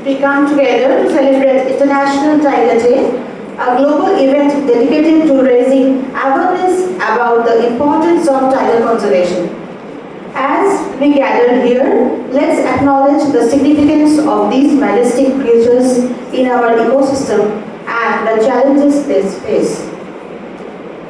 we come together to celebrate International Tiger Day, a global event dedicated to raising awareness about the importance of tiger conservation. As we gather here, let's acknowledge the significance of these majestic creatures in our ecosystem and the challenges they face.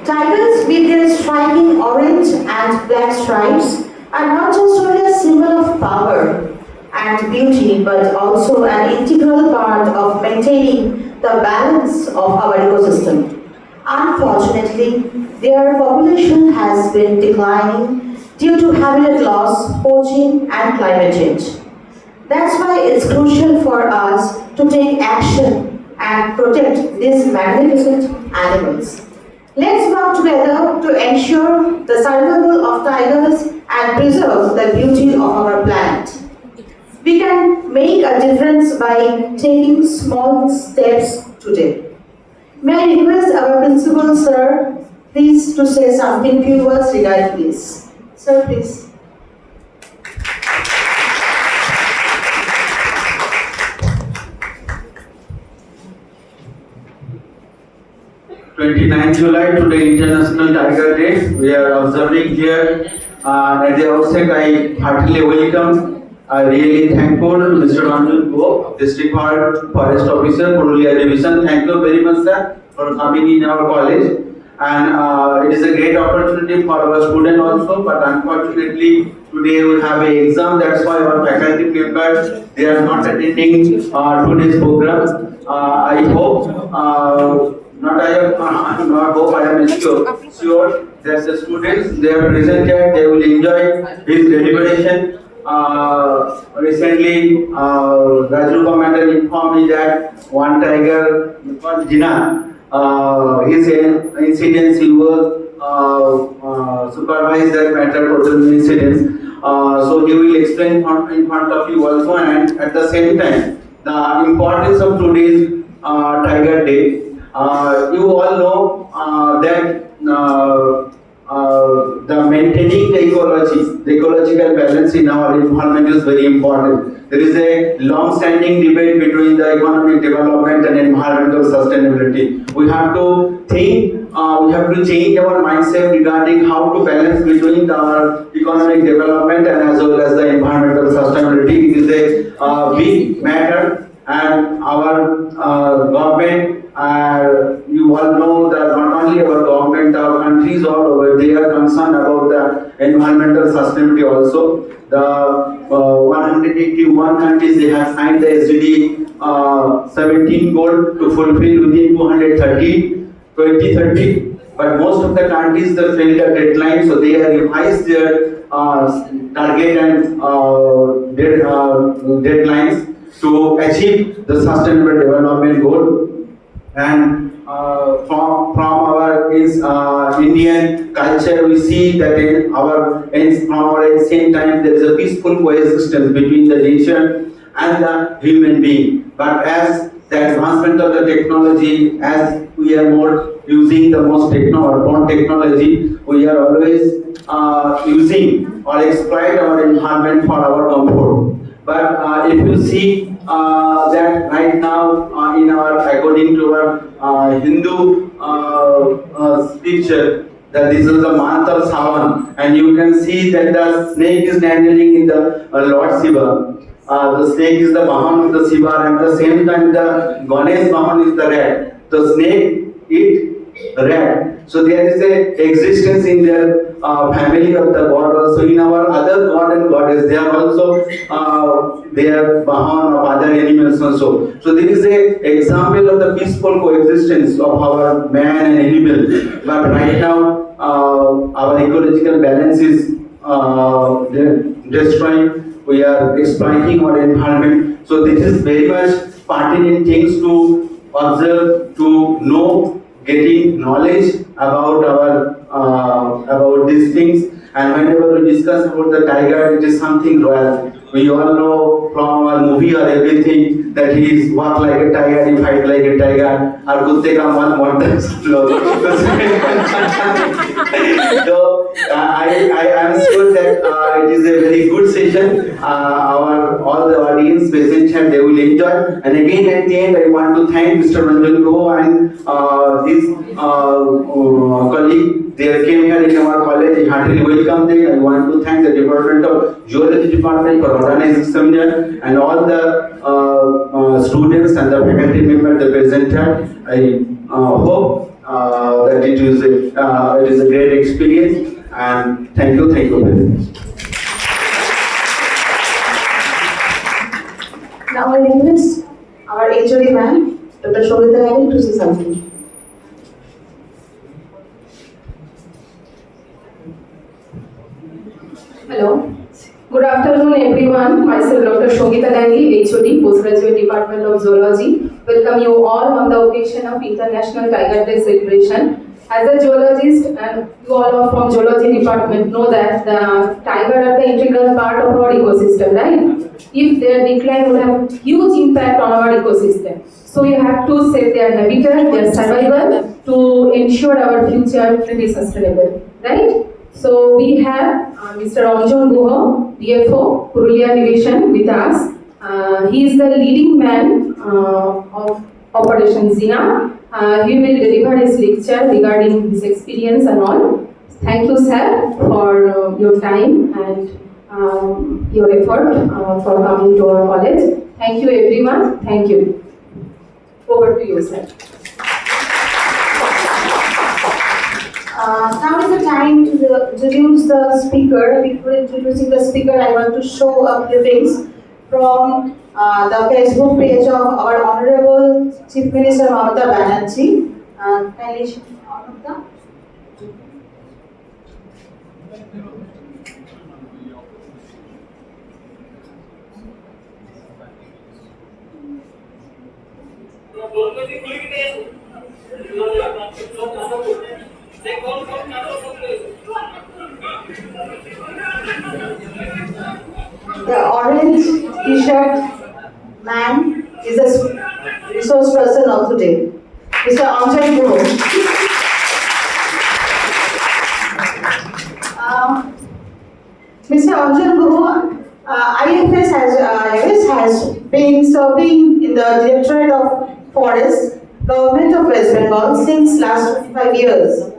Tigers with their striking orange and black stripes are not just only a symbol of power and beauty but also an integral part of maintaining the balance of our ecosystem. Unfortunately, their population has been declining due to habitat loss, poaching and climate change. That's why it's crucial for us to take action and protect these magnificent animals. Let's work together to ensure the survival of tigers and preserve the beauty of our planet. We can make a difference by taking small steps today. May I request our principal, sir, please to say something few words regarding this. Sir, please. July, today International Tiger Day. We are observing here. At the outset, I heartily welcome. I really thankful to Mr. Ranjan Go, District Forest Officer, Purulia Division. Thank you very much, sir, for coming in our college. And it is a great opportunity for our students also. But unfortunately, today we have an exam. That's why our faculty members they are not attending today's program. I hope. Not hope, I am sure that the students they are present here, they will enjoy this deliberation. Recently, Raju Commander informed me that one tiger, Jina, his incidents he was supervised that matter total incidents. So he will explain in front of you also, and at the same time, the importance of today's Tiger Day. You all know that the maintaining the ecology, the ecological balance in our environment is very important. There is a long-standing debate between the economic development and environmental sustainability. We have to think, we have to change our mindset regarding how to balance between our economic development and as well as the environmental sustainability. It is a big matter, and our government. You all know that not only our government, our countries all over, they are concerned about the environmental sustainability also. The 181 countries, they have signed the SDG 17 goal to fulfill within 2030. But most of the countries, they failed the deadline, so they have revised their target and deadlines to achieve the sustainable development goal. And from our Indian culture, we see that from our ancient time there is a peaceful coexistence between the nature and the human being. But as the advancement of the technology, as we are more using the most modern technology, we are always using or exploit our environment for our comfort. But if you see that right now in according to our Hindu scripture, that this is the month of Sawan, and you can see that the snake is dangling in the Lord Shiva. The snake is the Vahan of the Shiva, and at the same time the Ganesh Vahan is the rat. The snake eat rat. So there is a existence in their family of the god also. In our other god and goddess, they are also they are Vahan of other animals also. So there is a example of the peaceful coexistence of our man and animal. But right now our ecological balance is destroying. We are exploiting our environment. So this is very much pertinent things to observe, to know, getting knowledge about our about these things. And whenever we discuss about the tiger, it is something royal. We all know from our movie or everything that he is walk like a tiger, he fight like a tiger. Our kutte ka man morta. So I am sure that it is a very good session. All the audience present here, they will enjoy. And again, at the end, I want to thank Mr. Ranjan Guha and his colleague. They came here in our college. I heartily welcome them. I want to thank the Department of Geology Department for organizing seminar and all the students and the faculty members that present here. I hope that it is a great experience, and thank you very much. Now I request our HOD man, Dr. Shobita Nagin, to say something. Hello. Good afternoon, everyone. Myself, Dr. Shogita Dangi, HOD, Postgraduate Department of Zoology. Welcome you all on the occasion of International Tiger Day celebration. As a zoologist, and you all are from Zoology Department, know that the tiger are the integral part of our ecosystem, right? If their decline would have huge impact on our ecosystem. So you have to save their habitat, their survival, to ensure our future to be sustainable, right? So we have Mr. Ranjan Guha, DFO, Purulia Division with us. He is the leading man of Operation Zina. He will deliver his lecture regarding his experience and all. Thank you, sir, for your time and your effort for coming to our college. Thank you, everyone. Thank you. Over to you, sir. Now is the time to introduce the speaker. Before introducing the speaker, I want to show a clippings from the Facebook page of our Honorable Chief Minister Mamata Banerjee. Kindly show Mamata. The orange t-shirt man is a resource person of today, Mr. Anjan Guha. Mr. Anjan Guha, IFS has been serving in the Directorate of Forests, Government of West Bengal since last 25 years.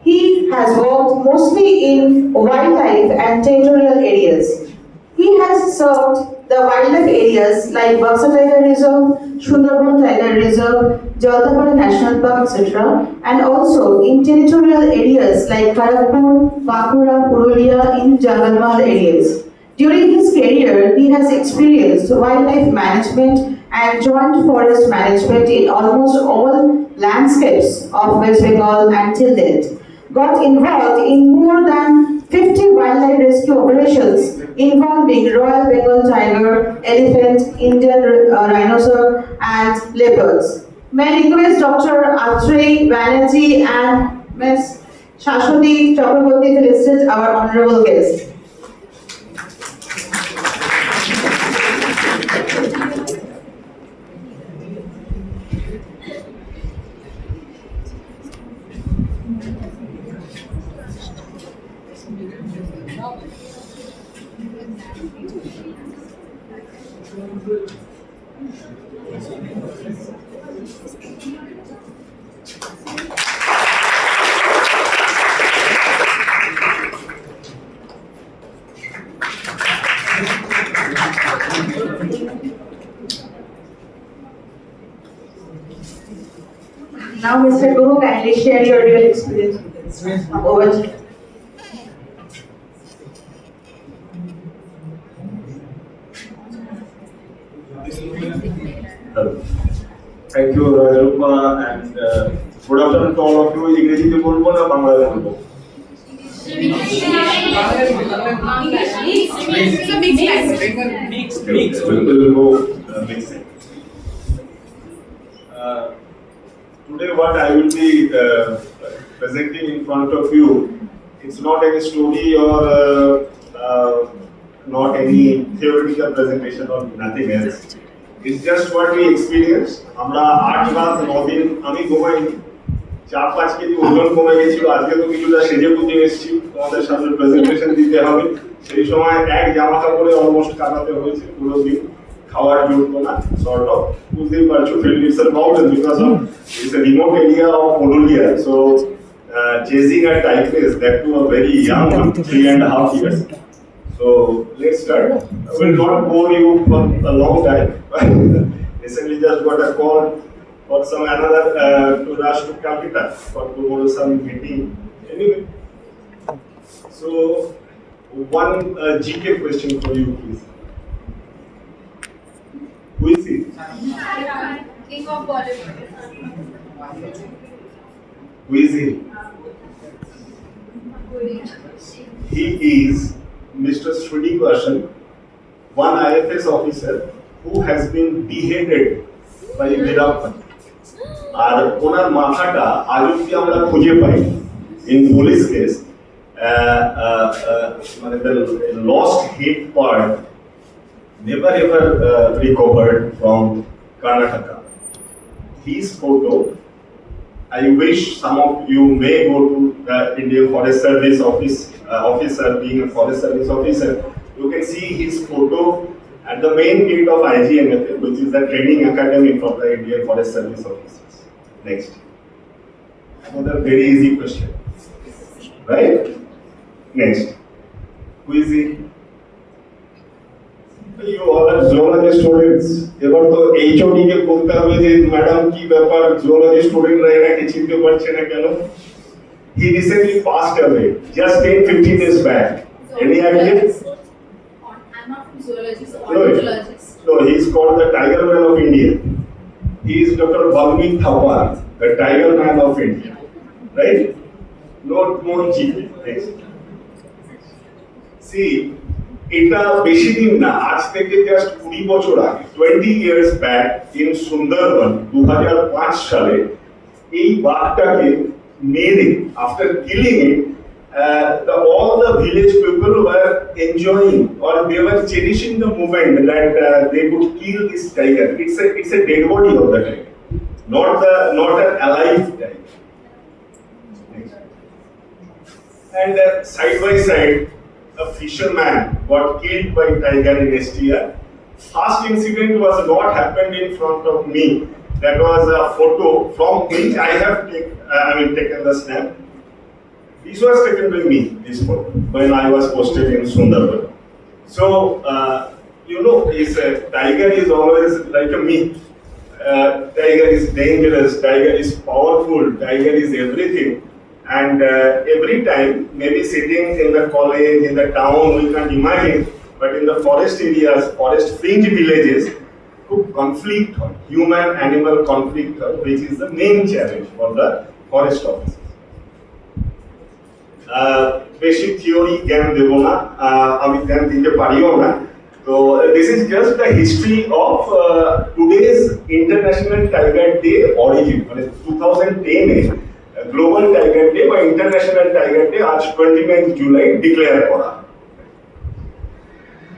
He has worked mostly in wildlife and territorial areas. He has served the wildlife areas like Buxa Tiger Reserve, Sundarban Tiger Reserve, Jaldapada National Park, etc. and also in territorial areas like Kharagpur, Bankura, Purulia in Jangalmal areas. During his career, he has experienced wildlife management and joint forest management in almost all landscapes of West Bengal until date. Got involved in more than 50 wildlife rescue operations involving Royal Bengal tiger, elephant, Indian rhinoceros, and leopards. May I request Dr. Atrey Banerjee and Ms. Shashwati Chakraborty to list our honorable guest. Now, Mr. Guha, kindly share your real experience with us. Over to you. Thank you, Rajarupa, and good afternoon to all of you. ইংরেজিতে বলবো না বাংলায় বলবো? Mixed. We'll go mixing. Today, what I will be presenting in front of you, it's not any story or not any theoretical presentation or nothing else. It's just what we experienced. আমরা 8 রাত 9 দিন আমি ঘুমাইনি 4-5 KG ওজন কমে গেছিল, আজকে তো কিছুটা সেজে গুজে এসেছি, তোমাদের সামনে প্রেজেন্টেশন দিতে হবে। সেই সময় এক জামা কাপড়ে অলমোস্ট কাটাতে হয়েছে পুরো দিন, খাওয়ার জন্য না, সর্ট অফ বুঝতেই পারছো, field it's a problem because of it's a remote area of Purulia, so chasing a tigress, that too a very young one, 3.5 years. So let's start. I will not bore you for a long time. Recently just got a call for some another to rush to Calcutta for tomorrow some meeting. Anyway, so one GK question for you, please. Who is he? King of Bollywood. Who is he? He is Mr. Srinivasan, one IFS officer who has been beheaded by Veerappan. আর ওনার মাথাটা আজ অব্দি আমরা খুঁজে পাই in police case, মানে the lost head part never ever recovered from Karnataka. His photo, I wish some of you may go to the Indian Forest Service officer, being a Forest Service officer, you can see his photo at the main gate of IGNFL, which is the training academy for the Indian Forest Service officers. Next. Another very easy question. Right? Next. Who is he? You all are zoology students. এবার তো HOD কে বলতে হবে যে madam কি ব্যাপার, zoology স্টুডেন্টরা এটাকে চিনতে পারছে না কেন? He recently passed away, just 10-15 days back. Any idea? I'm not from zoology, so No, ornithologist. no, he is called the Tiger Man of India. He is Dr. Balmeet Thapar, the Tiger Man of India. Right? Not more cheap. Next. See, এটা বেশি দিন না, আজ থেকে just 20 বছর আগে, 20 years back in Sundarban 2005 সালে এই বাঘটাকে মেরে, after killing it, all the village people were enjoying or they were cherishing the moment that they could kill this tiger. It's a dead body of the tiger, not an alive tiger. Next. And side by side, a fisherman got killed by tiger in STR. First incident was not happened in front of me. That was a photo from which I have taken the snap. This was taken by me, this photo, when I was posted in Sundarban. So, is a tiger is always like a myth. Tiger is dangerous, tiger is powerful, tiger is everything. And every time, maybe sitting in the college, in the town, we can't imagine, but in the forest areas, forest fringe villages, conflict, human-animal conflict, which is the main challenge for the forest officers. বেশি theory জ্ঞান দেব না, আমি জ্ঞান দিতে পারিও না। তো this is just the history of today's international tiger day origin, মানে 2010 এ গ্লোবাল টাইগার ডে বা ইন্টারন্যাশনাল টাইগার ডে আজ 29 জুলাই ডিক্লেয়ার করা।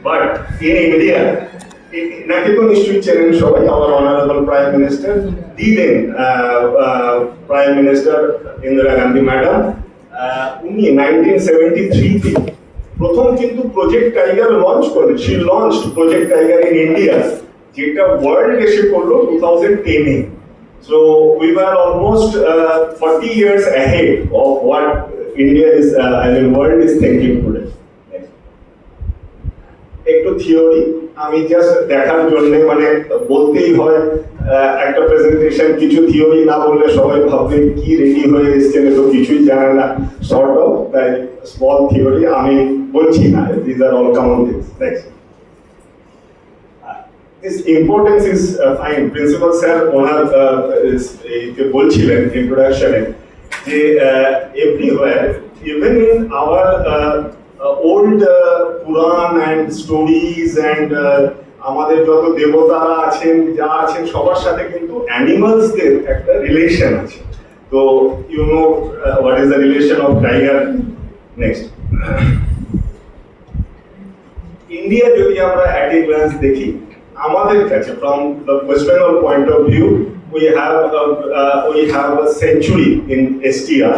বাট ইন ইন্ডিয়া, নাকি তো নিশ্চয়ই চেনেন সবাই, আমার honourable prime minister, the then prime minister Indira Gandhi madam, উনি 1973 তে প্রথম কিন্তু প্রজেক্ট টাইগার লঞ্চ করেন। She launched project tiger in India, যেটা ওয়ার্ল্ড এসে করলো 2010 এ। So we were almost 40 years ahead of what India is, world is thinking today. একটু theory আমি জাস্ট দেখার জন্য, মানে বলতেই হয় একটা প্রেজেন্টেশন, কিছু থিওরি না বললে সবাই ভাববে কি রেডি হয়ে এসেছেন, তো কিছুই জানে না, সর্ট অফ, তাই স্মল থিওরি আমি বলছি না, this are all common things. Next, this importance is fine. Principal sir ওনার বলছিলেন ইন্ট্রোডাকশনে যে everywhere, even in our old Puran and stories and আমাদের যত দেবতারা আছেন, যা আছেন, সবার সাথে কিন্তু অ্যানিমালসদের একটা রিলেশন আছে। তো you know what is the relation of tiger. Next, India যদি আমরা অ্যাট এ গ্ল্যান্স দেখি, আমাদের কাছে from the West Bengal point of view we have a century in STR.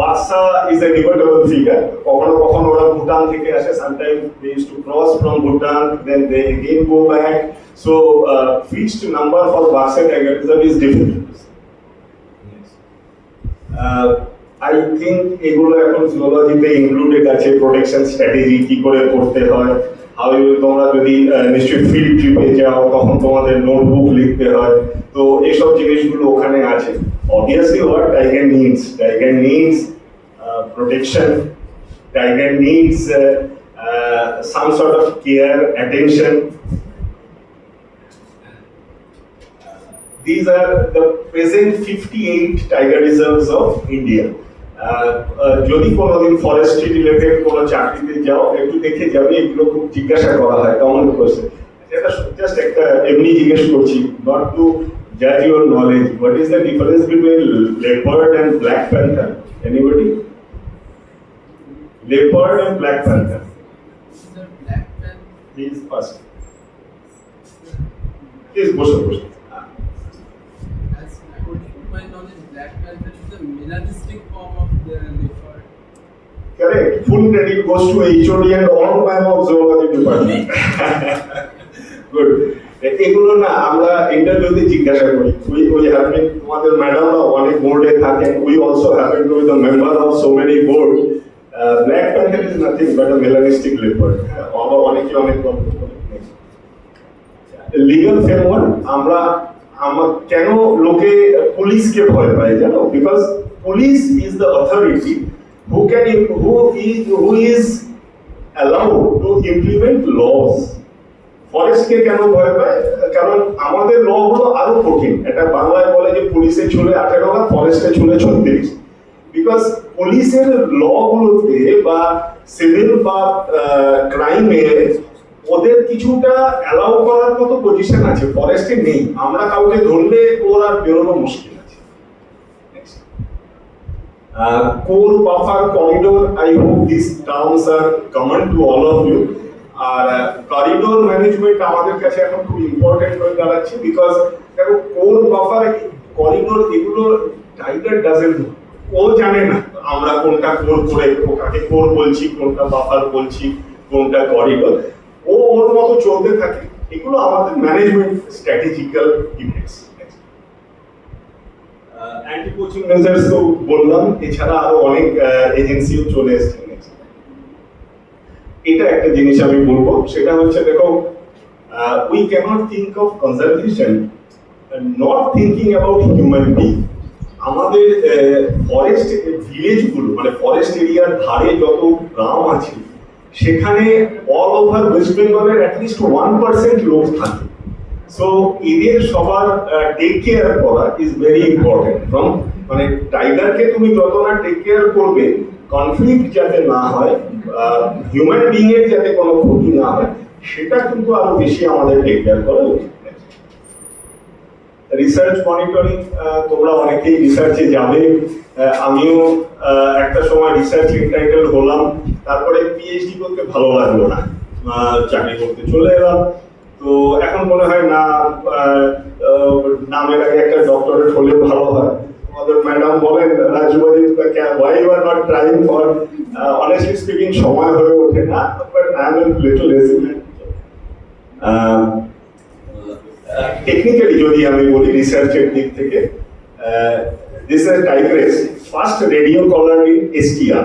Baksa is a debatable figure. কখনো কখনো ওরা ভুটান থেকে আসে, sometimes they used to cross from Bhutan, then they again go back. So fixed number for Baksa tiger reserve is difficult. I think এগুলো এখন জুলজিতে included আছে, protection strategy কি করে করতে হয়, তোমরা যদি নিশ্চয়ই ফিল্ড ট্রিপে যাও তখন তোমাদের নোটবুক লিখতে হয়, তো এইসব জিনিসগুলো ওখানে আছে। Obviously what tiger needs protection, tiger needs some sort of care, attention. These are the present 58 tiger reserves of India. যদি কোনোদিন ফরেস্ট্রি রিলেটেড কোনো চাকরিতে যাও একটু দেখে যাবে, এগুলো খুব জিজ্ঞাসা করা হয় কমন কোশ্চেন। এটা জাস্ট একটা এমনি জিজ্ঞেস করছি, নট টু জাজ your knowledge. What is the difference between leopard and black panther? Anybody? Leopard and black panther. Please first, please বসে বসে। My knowledge, black panther is a melanistic form of the leopard. Correct. Full credit goes to HOD and all ma'am of zoology department. Good. এগুলো না আমরা ইন্টারভিউতে জিজ্ঞাসা করি। We have been, তোমাদের ম্যাডামরা অনেক বোর্ডে থাকেন, we also happen to be the member of so many boards. Black panther is nothing but a melanistic leopard. আবার অনেকে অনেক গল্প করে। লিগ্যাল ফ্রেমওয়ার্ক, আমরা কেন লোকে পুলিশকে ভয় পায় জানো? Because police is the authority who is allowed to implement laws. ফরেস্টকে কেন ভয় পায়? কারণ আমাদের ল গুলো আরো কঠিন। এটা বাংলায় বলে যে পুলিশে ছুলে 18 বা ফরেস্টে ছুলে 36। বিকজ পুলিশের ল গুলোতে বা সিভিল বা ক্রাইমে ওদের কিছুটা অ্যালাউ করার মতো পজিশন আছে, ফরেস্টে নেই। আমরা কাউকে ধরলে ওর আর বেরোনো মুশকিল আছে। Core buffer corridor, I hope this terms are common to all of you. আর করিডোর ম্যানেজমেন্ট আমাদের কাছে এখন খুব ইম্পর্টেন্ট হয়ে দাঁড়াচ্ছে, বিকজ দেখো কোর বাফার করিডোর এগুলো টাইগার ডাজেন্ট, ও জানে না আমরা কোনটা কোর করে কাকে কোর বলছি, কোনটা বাফার বলছি, কোনটা করিডোর। ও ওর মতো চলতে থাকে। এগুলো আমাদের management strategical events. Anti poaching measures তো বললাম, এছাড়া আরো অনেক এজেন্সিও চলে এসেছে। এটা একটা জিনিস আমি বলবো, সেটা হচ্ছে দেখো, we cannot think of conservation not thinking about human being. আমাদের ফরেস্ট ভিলেজগুলো মানে ফরেস্ট এরিয়ার ধারে যত গ্রাম আছে সেখানে অল ওভার ওয়েস্ট বেঙ্গলের অ্যাটলিস্ট 1% লোক থাকে। সো এদের সবার টেক কেয়ার করা ইজ ভেরি ইম্পর্টেন্ট। ফ্রম মানে টাইগারকে তুমি যত না টেক কেয়ার করবে, কনফ্লিক্ট যাতে না হয়, হিউম্যান বিং এর যাতে কোনো ক্ষতি না হয়, সেটা কিন্তু আরো বেশি আমাদের টেক কেয়ার করা উচিত। রিসার্চ মনিটরিং, তোমরা অনেকেই রিসার্চে যাবে, আমিও একটা সময় রিসার্চ এন্টাইটেল হলাম, তারপরে পিএইচডি করতে ভালো লাগলো না, চাকরি করতে চলে এলাম। তো এখন মনে হয় না, নামের আগে একটা ডক্টরেট হলে ভালো হয়। আমাদের ম্যাডাম বলেন, রাজবাড়ি why you are not trying for, honestly speaking সময় হয়ে ওঠে না, but I am a little lazy man. Technically যদি আমি বলি রিসার্চের দিক থেকে, this is tigress first radio collar in STR.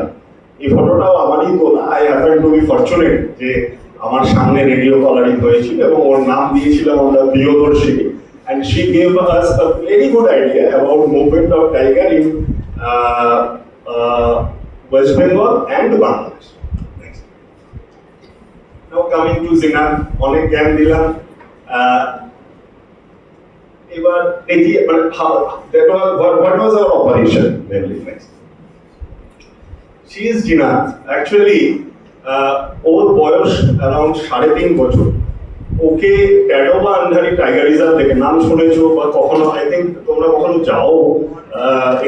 এই ফটোটাও আমারই তোলা। I happen to be fortunate যে আমার সামনে রেডিও কলারিং হয়েছিল এবং ওর নাম দিয়েছিলাম আমরা Priyadarshini. And she gave us a very good idea about movement of tiger in West Bengal and Bangladesh. Next. Now coming to Zina, অনেক জ্ঞান দিলাম। এবার দেখি মানে what was our operation mainly. Next. She is Jina. Actually, ওর বয়স around 3.5 বছর। ওকে ট্যাডোবা Andhari tiger reserve থেকে, নাম শুনেছো বা কখনো আই থিঙ্ক তোমরা কখনো যাও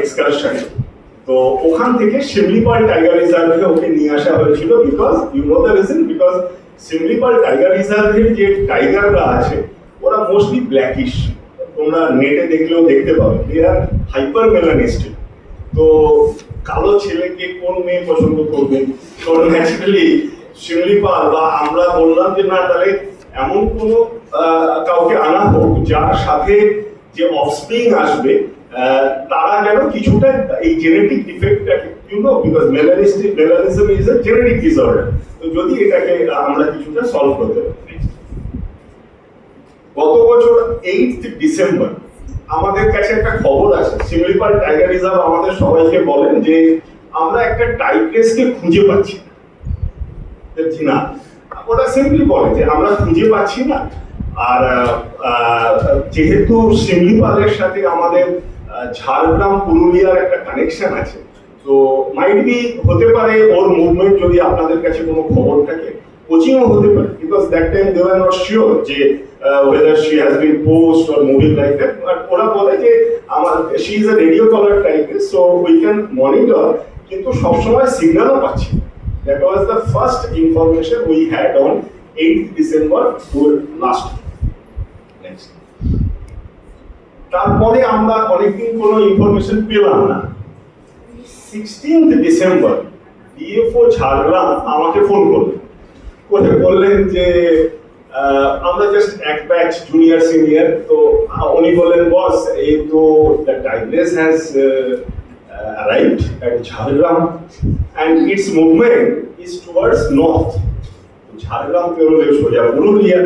এক্সকারশনে, তো ওখান থেকে শিমলিপাল টাইগার রিজার্ভে ওকে নিয়ে আসা হয়েছিল। Because you know the reason, because Similipal tiger রিজার্ভের যে টাইগাররা আছে ওরা মোস্টলি ব্ল্যাকিশ, তোমরা নেটে দেখলেও দেখতে পাবে, দে আর হাইপার মেলানিস্টিক। তো কালো ছেলেকে কোন মেয়ে পছন্দ করবে? তো ন্যাচারালি শিমলিপাল বা আমরা বললাম যে না, তাহলে এমন কোনো কাউকে আনা হোক যার সাথে যে অফস্প্রিং আসবে তারা যেন কিছুটা এই জেনেটিক ডিফেক্টটাকে, because melanism is a genetic disorder, তো যদি এটাকে আমরা কিছুটা সলভ করতে পারি। গত বছর 8 ডিসেম্বর আমাদের কাছে একটা খবর আছে, শিমলিপাল টাইগার রিজার্ভ আমাদের সবাইকে বলেন যে আমরা একটা টাইগ্রেসকে খুঁজে পাচ্ছি না। ওরা সিম্পলি বলে যে আমরা খুঁজে পাচ্ছি না। আর যেহেতু শিমলিপালের সাথে আমাদের ঝাড়গ্রাম পুরুলিয়ার একটা কানেকশন আছে, তো মাইট বি হতে পারে ওর মুভমেন্ট যদি আপনাদের কাছে কোনো খবর থাকে, কোচিংও হতে পারে, because that time they are not sure যে whether she has been post or moving like that, but ওরা বলে যে আমার she is a radio collar tigress, so we can monitor, কিন্তু সবসময় সিগন্যালও পাচ্ছি। That was the first information we had on 8th December to last. Next. তারপরে আমরা অনেকদিন কোনো ইনফরমেশন পেলাম না। 16th ডিসেম্বর ডিএফও ঝাড়গ্রাম আমাকে ফোন করে বললেন যে আমরা জাস্ট এক ব্যাচ জুনিয়র সিনিয়র, তো উনি বললেন বস এই তো the tigress has arrived at Jhargram and its movement is towards north. Jhargram পেরোলে সোজা পুরুলিয়া।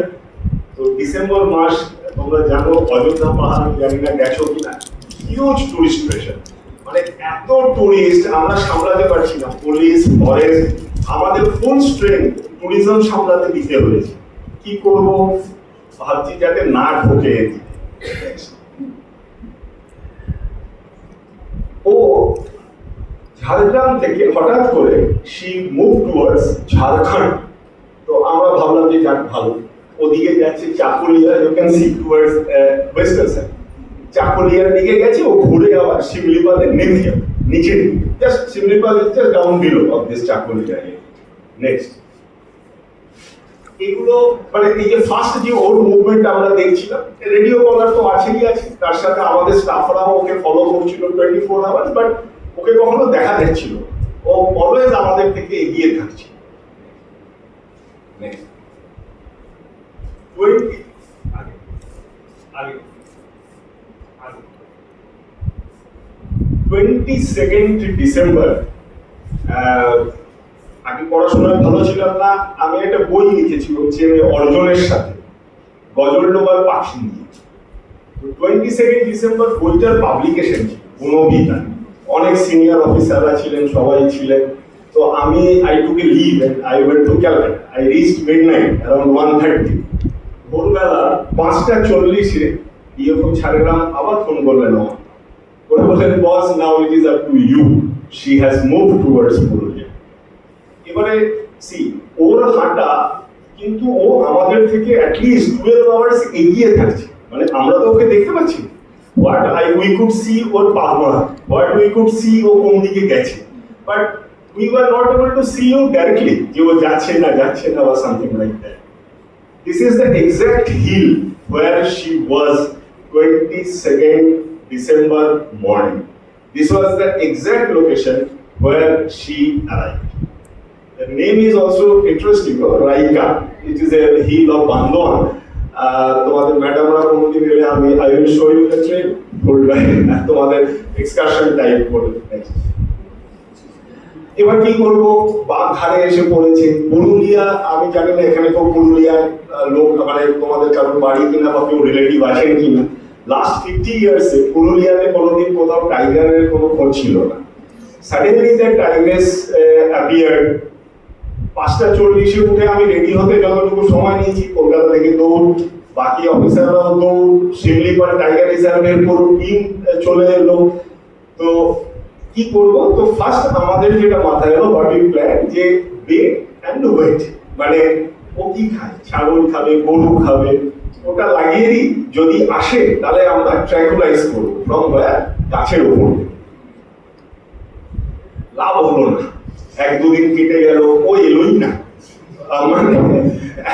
তো ডিসেম্বর মাস তোমরা জানো অযোধ্যা পাহাড়, জানি না গেছো কিনা, হিউজ টুরিস্ট প্রেশার, মানে এত টুরিস্ট আমরা সামলাতে পারছি না, পুলিশ ফরেস্ট আমাদের ফুল স্ট্রেংথ ট্যুরিজম সামলাতে দিতে হয়েছে। কি করব ভাবছি যাতে না ঢোকে। ও ঝাড়গ্রাম থেকে হঠাৎ করে শি মুভ টুয়ার্ডস ঝাড়খণ্ড। তো আমরা ভাবলাম যে যাক ভালো, ওদিকে যাচ্ছে Chakulia, you can see towards western side, চাকুলিয়ার দিকে গেছে, ও ঘুরে আবার শিমলিপালে নেমে যাবে নিচের দিকে, just Similipal is just down below of this Chakulia. Next এগুলো মানে এই যে ফার্স্ট যে ওর মুভমেন্ট আমরা দেখছিলাম, রেডিও কলার তো আছেই আছে, তার সাথে আমাদের স্টাফরাও ওকে ফলো করছিল 24 আওয়ার্স, বাট ওকে কখনো দেখা যাচ্ছিল, ও অলওয়েজ আমাদের থেকে এগিয়ে থাকছে। নেক্সট 22nd ডিসেম্বর, আমি পড়াশোনায় ভালো ছিলাম না, আমি একটা বই লিখেছি হচ্ছে অর্জনের সাথে, গজল ডোবার পাখি নিয়ে। তো 22nd ডিসেম্বর বইটার পাবলিকেশন ছিল, বনবিতা, অনেক সিনিয়র অফিসাররা ছিলেন, সবাই ছিলেন। তো আমি I took a leave and I went to Calcutta. I reached midnight around 1:30। ভোরবেলা 5:40 ডিএফও ঝাড়গ্রাম আবার ফোন করলেন আমার, ওরা বললেন boss now it is up to you, she has move towards Purulia. এবারে সি ওর হাঁটা, কিন্তু ও আমাদের থেকে অ্যাটলিস্ট 12 আওয়ার্স এগিয়ে থাকছে, মানে আমরা তো ওকে দেখতে পাচ্ছি, we could see ওর পাওয়া, what we could see ও কোন দিকে গেছে, but we were not able to see you directly যে ও যাচ্ছে না or something like that. This is the exact hill where she was 22nd December morning. This was the exact location where she arrived. The name is also interesting, Raika. It is a hill of Bandhan. তোমাদের ম্যাডামরা কোনোদিন এলে আমি I will show you the train, তোমাদের excursion type করে। এবার কি করবো, বাঘ ধারে এসে পড়েছে পুরুলিয়া। আমি জানি না এখানে তো পুরুলিয়ার লোক, মানে তোমাদের কারোর বাড়ি কিনা বা কেউ রিলেটিভ আছেন কিনা। লাস্ট 50 ইয়ার্সে পুরুলিয়াতে কোনোদিন কোথাও টাইগারের কোনো খোঁজ ছিল না। Suddenly the Tigress appeared. 5:40 উঠে আমি রেডি হতে যতটুকু সময় নিয়েছি, কলকাতা থেকে দৌড়, বাকি অফিসাররাও দৌড়, শিমলিপাল টাইগার রিজার্ভের পুরো টিম চলে এলো। তো কি করবো, তো ফার্স্ট আমাদের যেটা মাথায় এলো বাটি প্ল্যান যে ওয়েট অ্যান্ড ওয়েট, মানে ও কি খায়, ছাগল খাবে, গরু খাবে, ওটা লাগিয়ে দিই, যদি আসে তাহলে আমরা ট্র্যাকুলাইজ করবো ফ্রম ওয়্যার, গাছের উপর। লাভ হলো না, 1-2 দিন কেটে গেল, ও এলোই না। মানে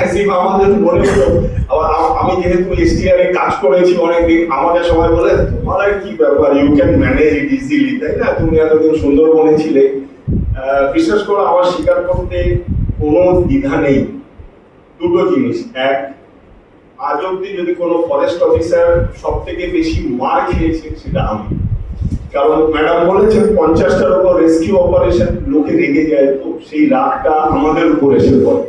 as if আমাদের মনে হলো, আবার আমি যেহেতু এসটিআর এ কাজ করেছি অনেকদিন, আমাদের সবাই বলে তোমার আর কি ব্যাপার, you can manage it easily, তাই না, তুমি এতদিন সুন্দরবনে ছিলে। বিশ্বাস করো আমার স্বীকার করতে কোনো দ্বিধা নেই। দুটো জিনিস, এক, আজ অব্দি যদি কোনো ফরেস্ট অফিসার সব থেকে বেশি মার খেয়েছে সেটা আমি। কারণ ম্যাডাম বলেছেন 50টার উপর রেস্কিউ অপারেশন, লোকে রেগে যায়, তো সেই রাগটা আমাদের উপর এসে পড়ে।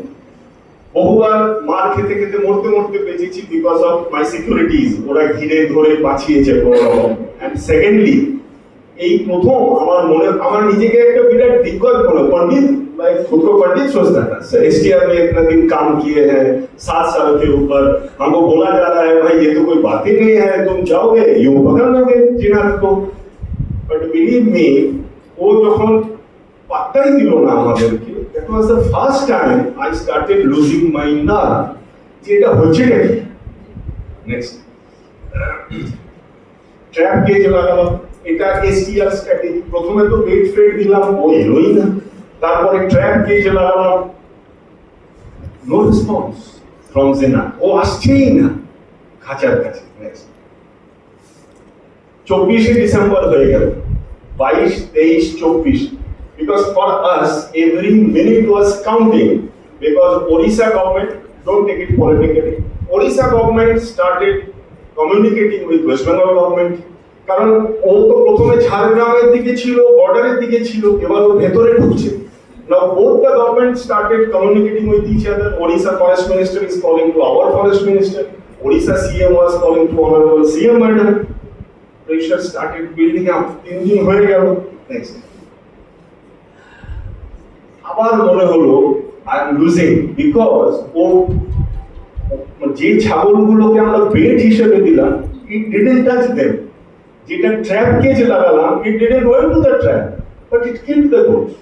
বহুবার মার খেতে খেতে মরতে মরতে বেঁচেছি বিকজ অফ মাই সিকিউরিটিজ, ওরা ঘিরে ধরে বাঁচিয়েছে কোনো রকম। এন্ড সেকেন্ডলি, এই প্রথম আমার নিজেকে একটা বিরাট দিগ্গজ মনে, पंडित लाइक खुद को पंडित सोचता था। एसटीआर में इतना दिन काम किए हैं, 7 साल के ऊपर, हमको बोला जा रहा है भाई ये तो कोई बात ही नहीं है, तुम जाओगे यूं पकड़ लोगे जिनात को। बट बिलीव मी, वो যখন পাত্তাই দিল না আমাদেরকে, that was the first time I started losing my nerve, যে এটা হচ্ছে নাকি। নেক্সট, ট্র্যাপ গেজ লাগালাম, এটা এসটিআর স্ট্র্যাটেজি। প্রথমে তো বেড ফ্রেড দিলাম, ও এলোই না, তারপরে ট্র্যাপ গেজ লাগালাম, নো রেসপন্স ফ্রম জেনা, ও আসছেই না খাঁচার কাছে। নেক্সট, 24 ডিসেম্বর হয়ে গেল, 22, 23, 24, because for us every minute was counting, because Odisha government, don't take it politically, Odisha government started communicating with West Bengal government, কারণ ও তো প্রথমে ঝাড়গ্রামের দিকে ছিল, বর্ডারের দিকে ছিল, এবার ও ভেতরে ঢুকছে। Now both the government started communicating with each other. Odisha forest minister is calling to our forest minister, Odisha CM was calling to honorable CM madam. Pressure started building up, 3 দিন হয়ে গেল। নেক্সট, আবার মনে হলো I am losing, because ও যে ছাগলগুলোকে আমরা বেড হিসেবে দিলাম, ইট ডিডন্ট টাচ দেম। যেটা ট্র্যাপ কেজ লাগালাম, it didn't go into the trap, but it killed the goats.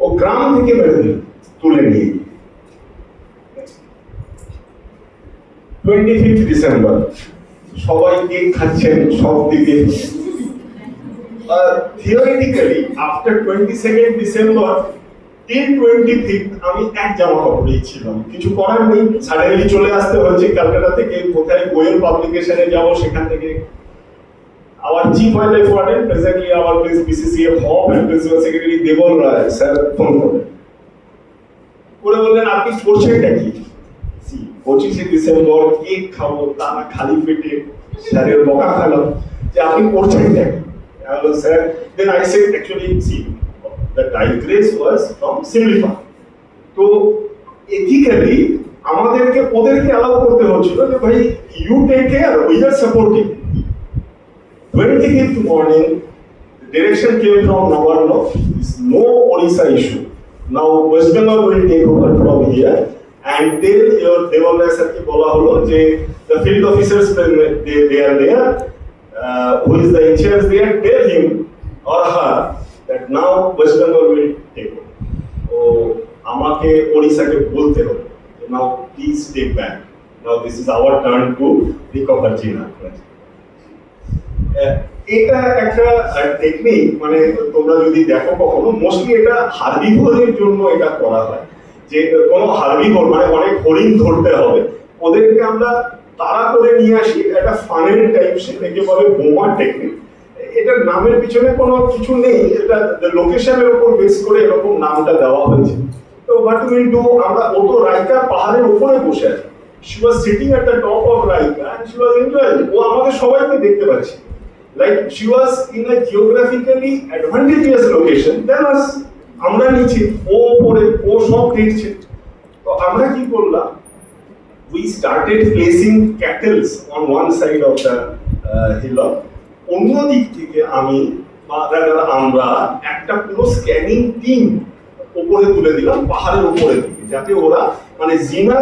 ও গ্রাম থেকে মেরে দিল, তুলে নিয়ে। 25 ডিসেম্বর, সবাই কেক খাচ্ছেন সব দিকে। Theoretically, after 22nd December till 25th আমি এক জামা কাপড়েই ছিলাম, কিছু করার নেই, সাডেনলি চলে আসতে হচ্ছে ক্যালকাটা থেকে, কোথায় গোয়েল পাবলিকেশনে যাব, সেখান থেকে our chief wildlife warden, presently our BCCF home and principal secretary Devon Rai sir phone করলেন, করে বললেন আপনি করছেনটা কি। 25 ডিসেম্বর কেক খাবো, তা না খালি পেটে স্যারের বকা খেলাম যে আপনি করছেনটা কি। Hello sir, then I said actually see the digress was from Simlipa, তো ethically আমাদেরকে ওদেরকে অ্যালাউ করতে হচ্ছিল যে ভাই you take care, we are supporting. 25th morning, the direction came from Navarno, is no Odisha issue. Now West Bengal will take over from here and tell your Devalaya sir ki bola holo je the field officers they are there, who is the in charge there, tell him or her that now West Bengal will take over. So amake Odisha ke bolte hobe, now please take back, now this is our turn to recover China. এটা একটা technique, মানে তোমরা যদি দেখো কখনো, mostly এটা হার্বিভোরের জন্য এটা করা হয়, যে কোনো হার্বিভোর মানে অনেক হরিণ ধরতে হবে, ওদেরকে আমরা তাড়া করে নিয়ে আসি, একটা ফানেল টাইপ, সেটাকে বলে বোমা টেকনিক। এটার নামের পিছনে কোনো কিছু নেই, এটা লোকেশনের উপর বেস করে এরকম নামটা দেওয়া হয়েছে। তো হোয়াট উইল ডু, আমরা ও তো রাইকা পাহাড়ের উপরে বসে আছি, she was sitting at the top of Raika and she was enjoying, ও আমাদের সবাইকে দেখতে পাচ্ছে, like she was in a geographically advantageous location than us, আমরা নিচে, ও উপরে, ও সব দেখছে। তো আমরা কি করলাম, we started placing cattle on one side of the hillock, অন্য দিক থেকে আমরা একটা পুরো স্ক্যানিং টিম উপরে তুলে দিলাম পাহাড়ের উপরে দিকে, যাতে ওরা মানে জিনা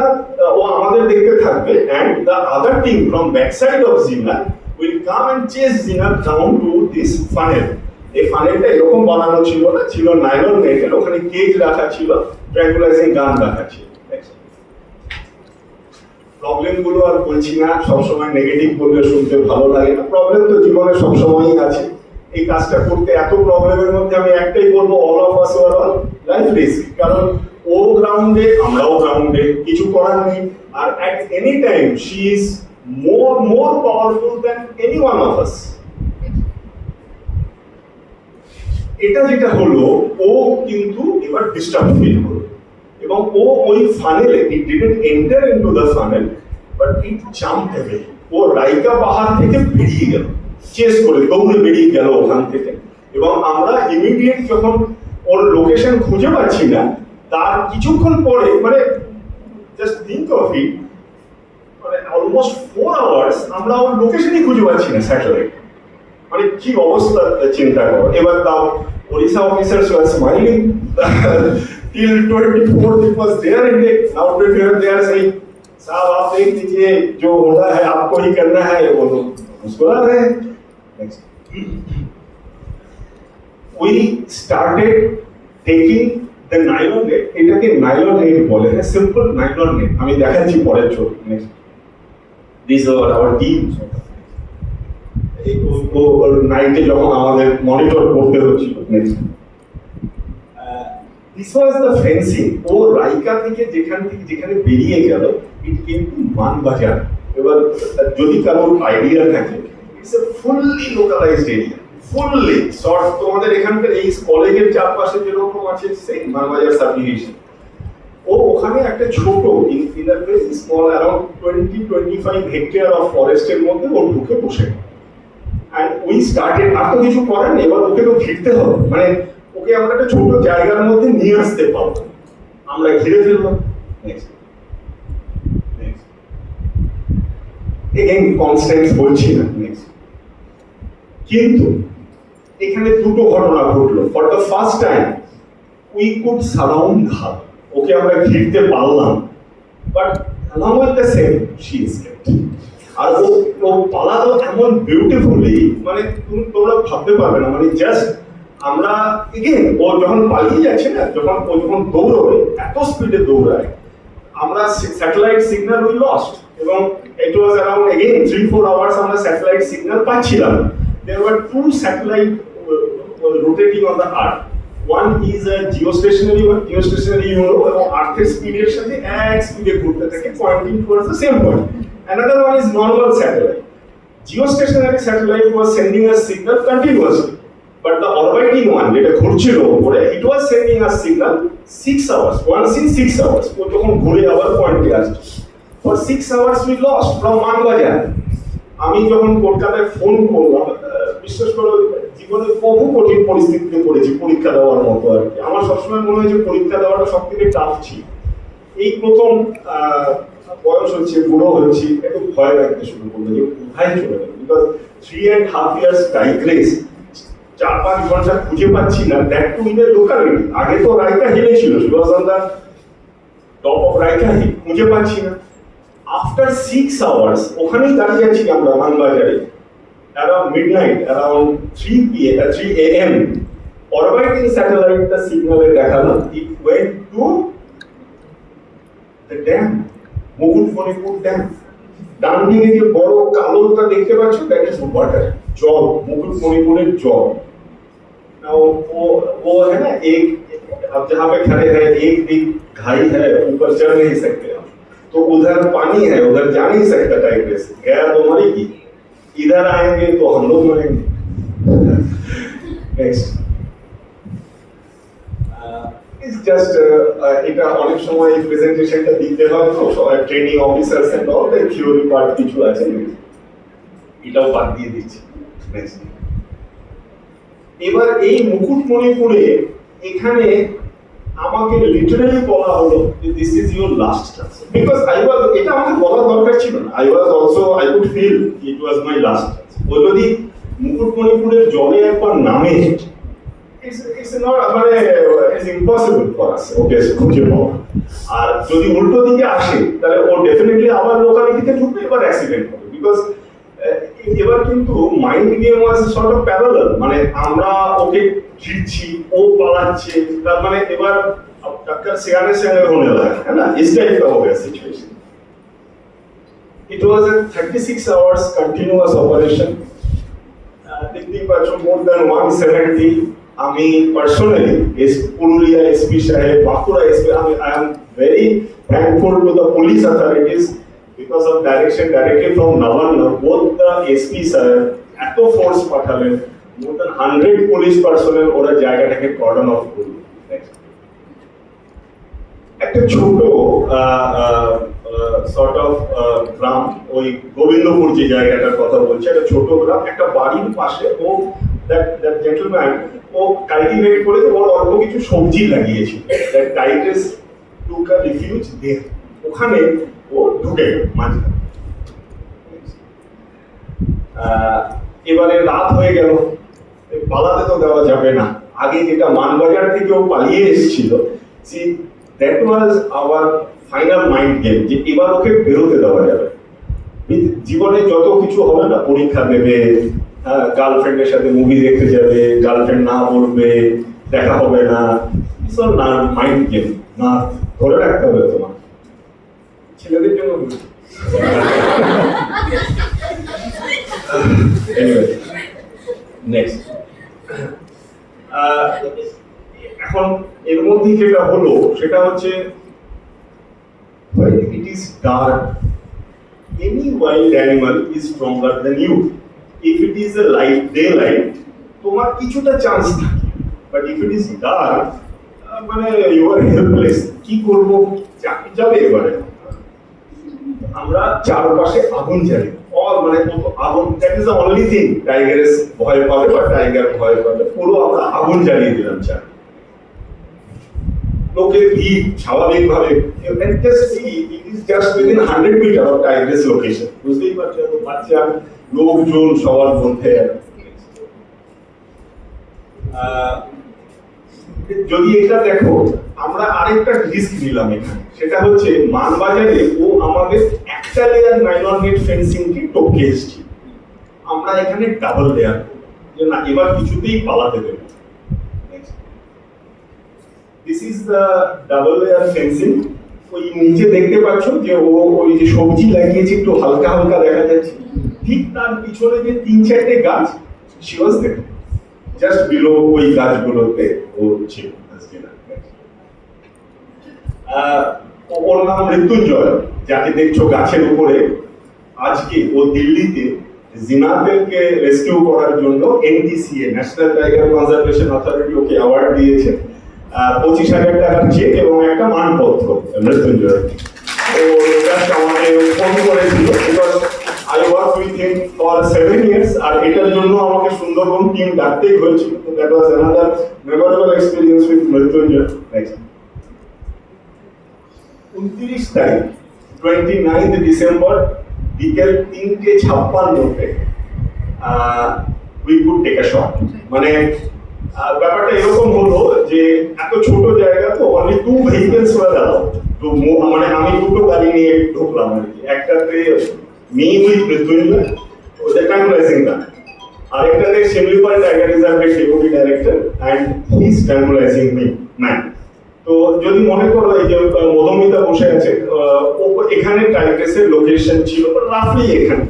ও আমাদের দেখতে থাকবে, and the other team from backside of Zina will come and chase Zina down to this funnel. এই ফানেলটা এরকম বানানো ছিল না, ছিল নাইলন নেটের, ওখানে কেজ রাখা ছিল, ট্র্যাঙ্কুলাইজিং গান রাখা ছিল। প্রবলেম গুলো আর বলছি না, সবসময় নেগেটিভ বললে শুনতে ভালো লাগে না, প্রবলেম তো জীবনে সবসময়ই আছে। এই কাজটা করতে এত প্রবলেমের মধ্যে আমি একটাই বলবো, all of us are all life risk, কারণ ও গ্রাউন্ডে আমরাও গ্রাউন্ডে, কিছু করার নেই। আর at any time she is more powerful than any one of us. এটা যেটা হলো, ও কিন্তু এবার ডিস্টার্ব ফিল হলো এবং ও ওই ফানেলে, it didn't enter into the funnel but it jumped away. ও রাইকা পাহাড় থেকে বেরিয়ে গেল, চেস করে দৌড়ে বেরিয়ে গেল ওখান থেকে। এবং আমরা ইমিডিয়েট যখন ওর লোকেশন খুঁজে পাচ্ছি না, তার কিছুক্ষণ পরে, মানে জাস্ট থিঙ্ক অফ ইট, মানে অলমোস্ট 4 আওয়ার্স আমরা ওর লোকেশনই খুঁজে পাচ্ছি না স্যাটেলাইট। মানে কি অবস্থা চিন্তা করো। এবার তাও Odisha officers were smiling till 24th it was their intake. Now 24th they are saying, साहब आप देख लीजिए जो होना है आपको ही करना है, वो लोग मुस्कुरा रहे हैं। Next. We started taking the nylon net. এটাকে nylon net বলে, হ্যাঁ, simple nylon net। আমি দেখাচ্ছি পরের ছবি। Next. These are our teams. নাইটে যখন আমাদের মনিটর করতে হচ্ছিল। This was the fencing. ও রাইকা থেকে যেখানে বেরিয়ে গেল, ইট কেম টু মানবাজার। এবার যদি কারোর আইডিয়া থাকে, it's a fully localised area, fully short. তোমাদের এখানকার এই কলেজের চারপাশে যেরকম আছে সেই মানবাজার সাব ডিভিশন। ও ওখানে একটা ছোট in a very small around 20-25 hectare of ফরেস্টের মধ্যে ও ঢুকে বসে। And we started, আর তো কিছু করার নেই, এবার ওকে তো ঘিরতে হবে। মানে ওকে আমরা একটা ছোট জায়গার মধ্যে নিয়ে আসতে পারবো, আমরা ঘিরে ফেললাম। এগেইন কনস্ট্যান্ট বলছি না। কিন্তু এখানে দুটো ঘটনা ঘটলো। For the first time we could surround her. ওকে আমরা ঘিরতে পারলাম, but along with the same she escaped. আর ও পালালো এমন বিউটিফুলি, মানে তোমরা ভাবতে পারবে না। মানে জাস্ট আমরা এগেন, ও যখন পালিয়ে যাচ্ছে না, ও যখন দৌড়বে, এত স্পিডে দৌড়ায়, আমরা স্যাটেলাইট সিগন্যাল উই লস্ট। এবং it was around again 3-4 hours আমরা স্যাটেলাইট সিগন্যাল পাচ্ছিলাম। There were 2 satellite rotating on the earth. One is a geostationary you know, এবং আর্থের স্পিডের সাথে এক স্পিডে ঘুরতে থাকে, pointing towards the same point. Another one is normal satellite. Geostationary satellite was sending us signal continuously, but the orbiting one, যেটা ঘুরছিল উপরে, it was sending us signal 6 hours, once in 6 hours. ও যখন ঘুরে আবার পয়েন্টে আসছে। For 6 hours we lost from Manbazar. আমি যখন কলকাতায় ফোন করলাম, বিশ্বাস করো জীবনে বহু কঠিন পরিস্থিতিতে পড়েছি পরীক্ষা দেওয়ার মতো আর কি। আমার সবসময় মনে হয় যে পরীক্ষা দেওয়াটা সব থেকে টাফ ছিল। এই প্রথম বয়স হচ্ছে, বুড়ো হচ্ছি, একটু ভয় লাগতে শুরু করলো যে কোথায় চলে গেল। বিকজ 3.5 years ডাইগ্রেস, 4-5 ঘন্টা খুঁজে পাচ্ছি না, that too in a locality. আগে তো রাইকা হিলে ছিল, Subhashchandra top of Raika hill, খুঁজে পাচ্ছি না। আফটার 6 hours ওখানেই দাঁড়িয়ে আছি আমরা মানবাজারে। Around midnight, around 3 AM orbiting স্যাটেলাইটটা সিগন্যালে দেখালো, it went to the dam, Mukutmanipur dam. ডান দিকে যে বড় কালোটা দেখতে পাচ্ছ, দ্যাট ইজ ওয়াটার, জল, মুকুটমণিপুরের জল। वो है ना, एक अब जहाँ पे खड़े हैं, एक दिख घाई है, ऊपर चढ़ नहीं सकते हम, तो उधर पानी है, उधर जा नहीं सकता टाइग्रेस, गया तो मरेगी। इधर आएंगे तो हम लोग मरेंगे। नेक्स्ट इज जस्ट এটা অনেক সময় এই প্রেজেন্টেশনটা দিতে হয় তো সবাই training officers and all, the theory part কিছু আছে, এটাও বাদ দিয়ে দিচ্ছি। নেক্সট, এবার এই মুকুটমণিপুরে এখানে আমাকে লিটারালি বলা হলো যে this is your last chance. Because I was, এটা আমাকে বলার দরকার ছিল না, I was also, I could feel it was my last chance. ও যদি মুকুটমণিপুরের জলে একবার নামে, it's not, মানে it's impossible for us ওকে খুঁজে পাওয়া। আর যদি উল্টো দিকে আসে, তাহলে ও ডেফিনেটলি আবার লোকালিটিতে ঢুকবে, এবার অ্যাক্সিডেন্ট হবে। বিকজ এবার কিন্তু mind game was sort of parallel, মানে আমরা ওকে ঘিরছি, ও পালাচ্ছে, তার মানে এবার टक्कर सियाने से होने लगा है ना, इस टाइप का हो गया situation. It was a 36 hours continuous operation. More than 170 আমি পার্সোনালি পুরুলিয়া এসপি সাহেব, Bankura SP, I am very thankful to the police authorities because of direction directly from Navanna. Both the SPs are এত force পাঠালেন, more than 100 police personnel ওরা জায়গাটাকে cordon of করল। একটা ছোট sort of গ্রাম, ওই গোবিন্দপুর যে জায়গাটার কথা বলছে, একটা ছোট গ্রাম, একটা বাড়ির পাশে ও that gentleman ও কাল্টিভেট করে ওর অল্প কিছু সবজি লাগিয়েছিল। that tigress took a refuge there, ওখানে ও ঢুকে গেল মাঝখানে। এবারে রাত হয়ে গেল, পালাতে তো দেওয়া যাবে না। আগে যেটা মানবাজার থেকে ও পালিয়ে এসেছিল, see that was our final mind game, যে এবার ওকে বেরোতে দেওয়া যাবে। জীবনে যত কিছু হবে না, পরীক্ষা দেবে, গার্লফ্রেন্ডের সাথে মুভি দেখতে যাবে, গার্লফ্রেন্ড না বলবে, দেখা হবে না, সব না মাইন্ড গেম, না ধরে রাখতে হবে তোমার। ছেলেদের জন্য নেক্সট, এখন এর মধ্যে যেটা হলো সেটা হচ্ছে when it is dark, any wild animal is stronger than you. If it is a light daylight, তোমার কিছুটা চান্স থাকে, but if it is dark, মানে you are helpless, কি করব, যাবে এবারে। আমরা চারপাশে আগুন জ্বালি, মানে কত আগুন, that is the only thing tiger ভয় পাবে বা টাইগার ভয় পাবে, পুরো আমরা আগুন জ্বালিয়ে দিলাম চার। লোকের ভিড় স্বাভাবিকভাবে, just within 100 metre of tigress location, বুঝতেই পারছেন, বাচ্চা লোকজন সবার মধ্যে। যদি এটা দেখো, আমরা আরেকটা রিস্ক নিলাম এখানে, সেটা হচ্ছে মানবাজারে ও আমাদের একটা লেয়ার নাইলন নেট ফেন্সিং কে টপকে এসেছি, আমরা এখানে ডাবল লেয়ার, যে না এবার কিছুতেই পালাতে দেবে। This is the double layer fencing. ওই নিচে দেখতে পাচ্ছ যে ও ওই যে সবজি লাগিয়েছে একটু হালকা হালকা দেখা যাচ্ছে, ঠিক তার পিছনে যে 3-4টে গাছ, she was there, just below ওই গাছগুলোতে ও ছিল। ওর নাম মৃত্যুঞ্জয়, যাকে দেখছো গাছের উপরে। আজকে ও দিল্লিতে জিনাতেলকে রেস্কিউ করার জন্য NTCA, national tiger conservation authority ওকে অ্যাওয়ার্ড দিয়েছে, 25,000 টাকার চেক এবং একটা মানপত্র মৃত্যুঞ্জয়। তো জাস্ট আমাকে ফোন করেছিল, because I work with him for 7 years, আর এটার জন্য আমাকে সুন্দরবন টিম ডাকতেই হয়েছিল। তো that was another memorable experience with Mrityunjay. Next, 29 তারিখ 29 ডিসেম্বর বিকেল 3:56 we could take a shot. মানে ব্যাপারটা এরকম হলো যে এত ছোট জায়গা তো অনলি 2 ভেহিকলস ওয়ার অ্যালাউড, তো মানে আমি দুটো গাড়ি নিয়ে ঢুকলাম আর কি। একটাতে মি উইথ মৃত্যুঞ্জয়, ওদের ট্রাঙ্কুলাইজিং গান, আরেকটাতে শিমলিপাল টাইগার রিজার্ভের deputy director and he is tranquilizing me man. তো যদি মনে করো এই যে মধুমিতা বসে আছে, এখানে টাইগ্রেসের লোকেশন ছিল রাফলি এখানে,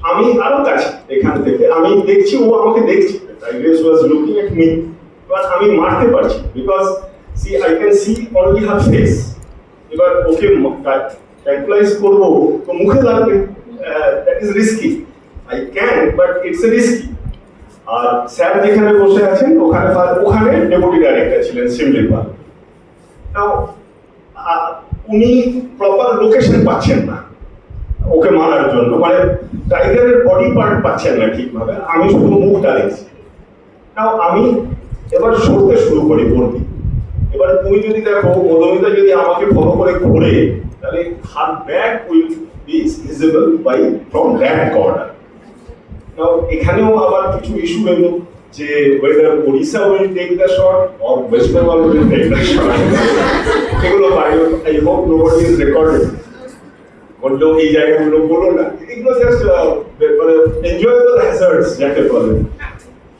আমি আরো কাছে এখান থেকে, আমি দেখছি ও আমাকে দেখছে, Tigress was looking at me, but আমি মারতে পারছি, because see I can see only her face. এবার ওকে ট্যাঙ্কুলাইজ করবো তো মুখে লাগবে, that is risky. I can, but it's a risky. আর স্যার যেখানে বসে আছেন ওখানে ডেপুটি ডাইরেক্টর ছিলেন শিমলিপাল। নাও উনি প্রপার লোকেশন পাচ্ছেন না ওকে মারার জন্য, মানে টাইগারের বডি পার্ট পাচ্ছেন না ঠিকভাবে, আমি শুধু মুখটা দেখছি। নাও আমি এবার সরতে শুরু করি বলবি। এবার তুমি যদি দেখো মধুমিতা যদি আমাকে ফলো করে ঘোরে, তাহলে her back will be visible by from that corner. Now এখানেও আবার কিছু ইস্যু এলো যে whether Odisha will take the shot or West Bengal will take the shot, এগুলো বাইরে I hope nobody is recorded, বললেও এই জায়গাগুলো বলো না, এগুলো জাস্ট মানে এনজয়েবল হ্যাজার্ডস যাকে বলে।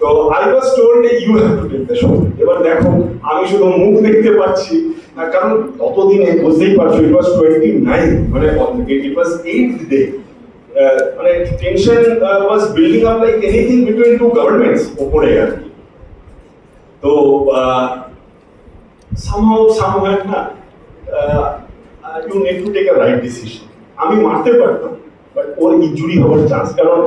তো I was told you have to take the shot. এবার দেখো আমি শুধু মুখ দেখতে পাচ্ছি, কারণ ততদিনে বুঝতেই পারছো ইট ওয়াজ 29, মানে ইট ওয়াজ 8th ডে, মানে tension was building up like anything between two governments ওপরে আর কি। তো somehow somewhere না you need to take a right decision. আমি মারতে পারতাম বাট ওর ইনজুরি হওয়ার চান্স, কারণ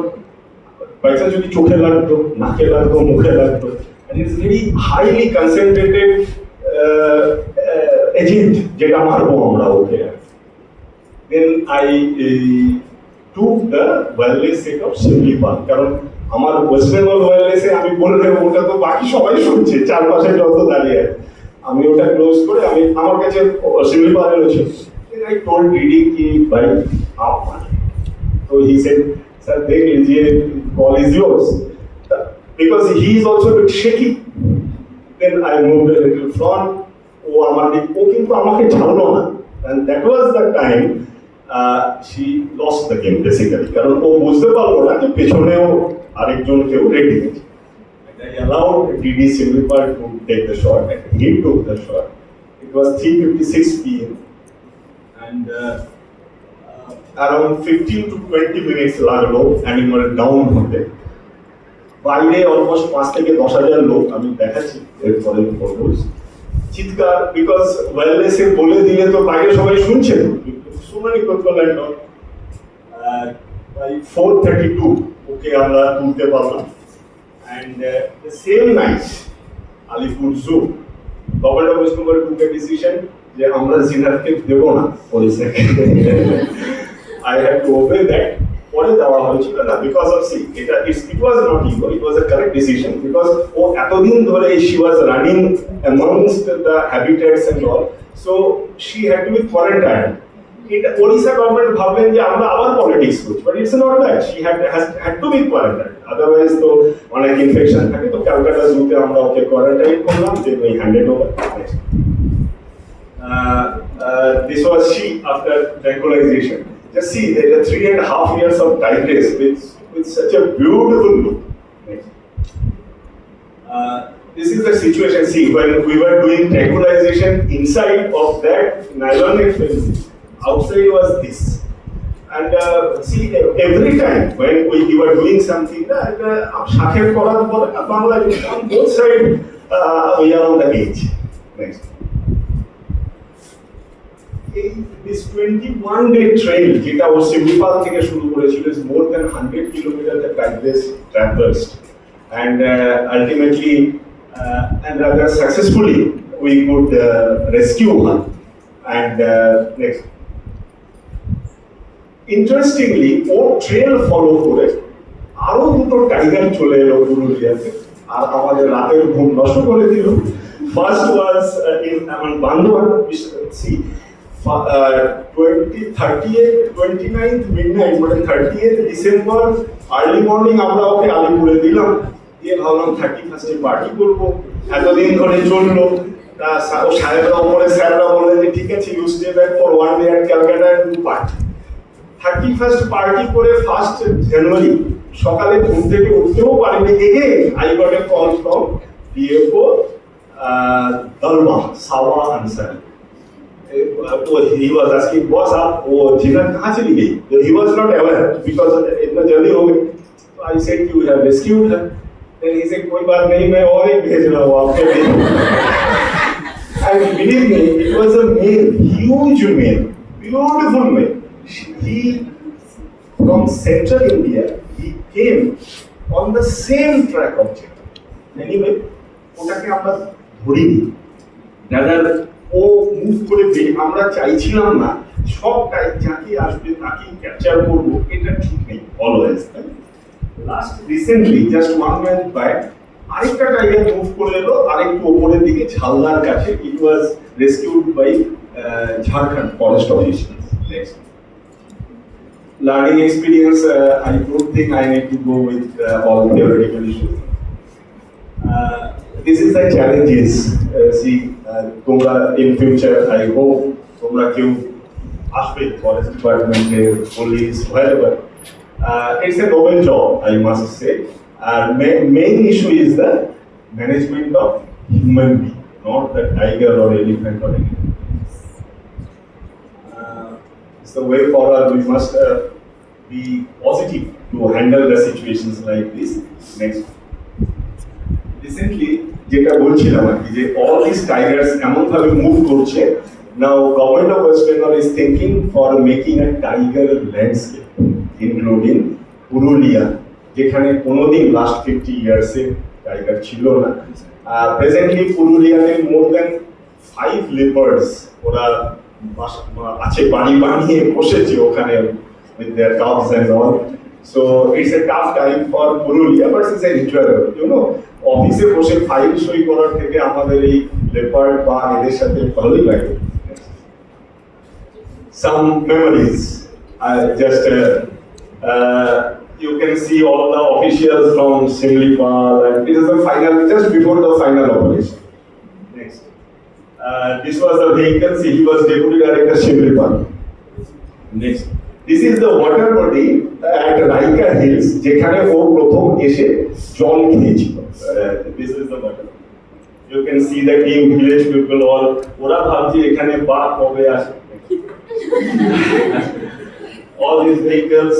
বাইচান্স যদি চোখে লাগতো, নাকে লাগতো, মুখে লাগতো, and it's very highly concentrated agent যেটা মারবো আমরা ওকে। Then I took the wireless set of Simlipaal, কারণ আমার ওয়েস্ট বেঙ্গল ওয়্যারলেসে আমি বললে ওটা তো বাকি সবাই শুনছে, চারপাশে যত দাঁড়িয়ে আছে, আমি ওটা ক্লোজ করে আমি আমার কাছে Simlipaal ছিল। I told DD ki bhai aap maan. So he said, sir dekh lijiye, call is yours, because he is also a bit shaky. Then I moved a little front. ও আমার দিক, ও কিন্তু আমাকে ছাড়লো না, and that was the time she lost the game basically, কারণ ও বুঝতে পারলো না যে পেছনেও আরেকজন কেউ রেডি আছে। I allowed DD Simlipaal to take the shot, and he took the shot. It was 3:56 p.m. and around 15 to 20 minutes লাগলো অ্যানিমাল ডাউন হতে। বাইরে অলমোস্ট 5 থেকে 10,000 লোক, আমি দেখাচ্ছি এরপরে ফটোস, চিৎকার, বিকজ ওয়্যারলেসে বলে দিলে তো বাইরে সবাই শুনছে, so many people and all. By 4:32 ওকে আমরা তুলতে পারলাম, and the same night Alipore zoo government of West Bengal took a decision যে আমরা জিনারকে দেবো না পরিষেবা। I had to obey that. পরে দেওয়া হয়েছিল না, বিকজ অফ সি এটা it was not ego, it was a correct decision, because ও এতদিন ধরে she was running amongst the habitats and all, so she had to be quarantined. এটা Odisha government ভাবলেন যে আমরা আবার পলিটিক্স করছি, but it's not that, she had to be quarantined, otherwise তো অনেক ইনফেকশন থাকে। তো ক্যালকাটা জুতে আমরা ওকে কোয়ারেন্টাইন করলাম, then we handed over. This was she after tranquilization. Just see, there are 3.5 years of tigress with such a beautiful look. This is the situation. See, when we were doing tranquilization, inside of that nylonic film, outside was this. And see, every time when we were doing something, Shakir Koran, on both sides, we are on the edge. Next. This 21-day trail যেটা ও Simlipaal থেকে শুরু করেছিল is more than 100 kilometers that Tigress traversed, and ultimately and rather successfully we could rescue her. And next, interestingly ও trail follow করে আরো দুটো tiger চলে এলো পুরুলিয়াতে, আর আমাদের রাতের ঘুম নষ্ট করে দিল। First was in Bandhan, see, 29th midnight, মানে 30th December early morning আমরা ওকে আলিপুরে দিলাম, দিয়ে ভাবলাম 31st পার্টি করবো, এতদিন ধরে চললো। ও সাহেবরা উপরে স্যাররা বললেন যে ঠিক আছে, you stay back for 1 day at Calcutta and do party। 31st party করে 1st January সকালে ঘুম থেকে উঠতেও পারিনি, again I got a call from DFO Dalma Sawa Ansari. He was asking, boss, आप वो जिन्नत कहाँ चली गई? He was not aware because इतना जल्दी हो गई। So I said, you have rescued her. Then he said, कोई बात नहीं, मैं और एक भेज रहा हूँ आपके लिए। And believe me, it was a male, huge male, beautiful male. He from central India, he came on the same track object. Anyway, ওটাকে আমরা ধরিনি। Rather, ও মুভ করে দিয়ে আমরা চাইছিলাম না সবটাই যাকে আসবে তাকে ক্যাপচার করবো, এটা ঠিক নেই always. Last recently just 1 month back আরেকটা টাইগার মুভ করে এলো আরেকটু উপরের দিকে ঝালদার কাছে। It was rescued by Jharkhand forest officers. Next, learning experience, I don't think I need to go with all theoretical issues. This is the challenges. See, তোমরা in future, I hope তোমরা কেউ আসবে ফরেস্ট ডিপার্টমেন্টে, police, wherever. It's a noble job, I must say. Main issue is the management of human being, not the tiger or elephant or anything. It's the way forward. We must be positive to handle the situations like this. Next. Recently, যেটা বলছিলাম আর কি, যে all this Tigers এমন ভাবে move করছে, now government of West Bengal is thinking for making a tiger landscape including Purulia, যেখানে কোনোদিন last 50 ইয়ার্সে tiger ছিল না। প্রেজেন্টলি পুরুলিয়াতে মোর দ্যান 5 লেপার্ডস ওরা আছে, বাড়ি বানিয়ে বসেছে ওখানে with their cubs and all. So it's a tough time for Purulia, but it's enjoyable. You know, অফিসে বসে ফাইল সই করার থেকে আমাদের এই লেপার্ড বা এদের সাথে ভালোই লাগে। Some memories. You can see all the officials from Simlipal, and it is the final, just before the final operation. Next. This was the vehicle, see, he was Deputy Director Simlipal. Next. This is the water body at Raika Hills, যেখানে ও প্রথম এসে জল খেয়েছিল। This is the water. You can see the team, village people all, ওরা ভাবছে এখানে বাঘ কবে আসে। All these vehicles,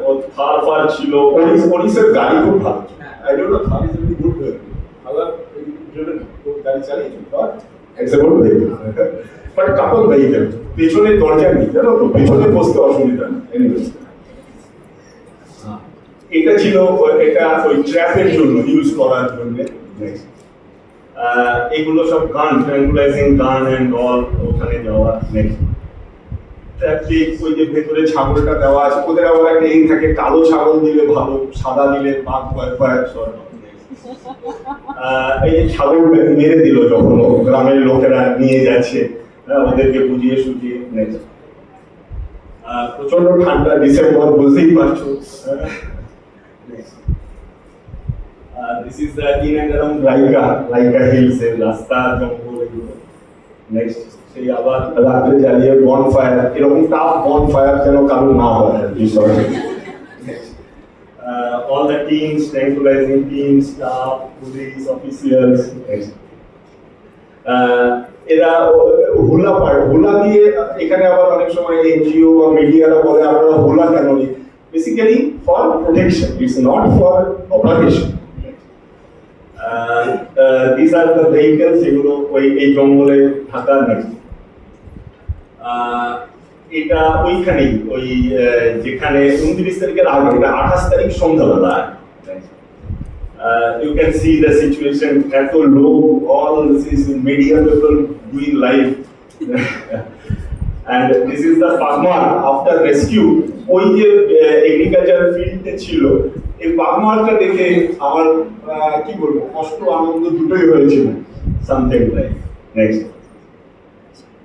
ও থার ফার ছিল, পুলিশের গাড়ি খুব ভালো ছিল। I don't know, Thar is a very good vehicle. আবার গাড়ি চালিয়েছি, but it's a good vehicle. But couple vehicle, পেছনে দরজা নেই, জানো তো, পেছনে বসতে অসুবিধা নেই। Anyway, এটা ছিল, এটা ওই ট্র্যাপের জন্য ইউজ করার জন্য। নেক্সট, এগুলো সব গান, ট্র্যাঙ্কুলাইজিং গান এন্ড অল, ওখানে যাওয়া। নেক্সট, ট্র্যাফিক, ওই যে ভেতরে ছাগলটা দেওয়া আছে, ওদের আবার একটা এই থাকে, কালো ছাগল দিলে ভালো, সাদা দিলে বাঘ ভয় পায়। এই যে ছাগল মেরে দিল যখন গ্রামের লোকেরা নিয়ে যাচ্ছে, ওদেরকে বুঝিয়ে সুঝিয়ে। নেক্সট, প্রচন্ড ঠান্ডা, ডিসেম্বর, বুঝতেই পারছো। This is the in and around Raika Hills, রাস্তা, জঙ্গল, এগুলো। নেক্সট, সেই আবার রাত্রে জ্বালিয়ে বনফায়ার, এরকম টাফ বনফায়ার যেন কারো না হয় আর কি। All the teams, tranquilizing teams, staff, police, officials. এরা হুলা দিয়ে, এখানে আবার অনেক সময় এনজিও বা মিডিয়ারা বলে আপনারা হুলা কেন নিন, basically for protection, it's not for operation. These are the vehicles, এগুলো ওই এই জঙ্গলে থাকা। নেক্সট, এটা ওইখানেই, ওই যেখানে 29 তারিখের আগে, এটা 28 তারিখ সন্ধ্যাবেলা। You can see the situation, এত লোক, all this media people doing live. And this is the farmer after rescue, ওই যে এগ্রিকালচার ফিল্ডে ছিল, এই ফার্মারটা দেখে আমার কি বলবো, কষ্ট আনন্দ দুটোই হয়েছিল, সামথিং লাইক। নেক্সট,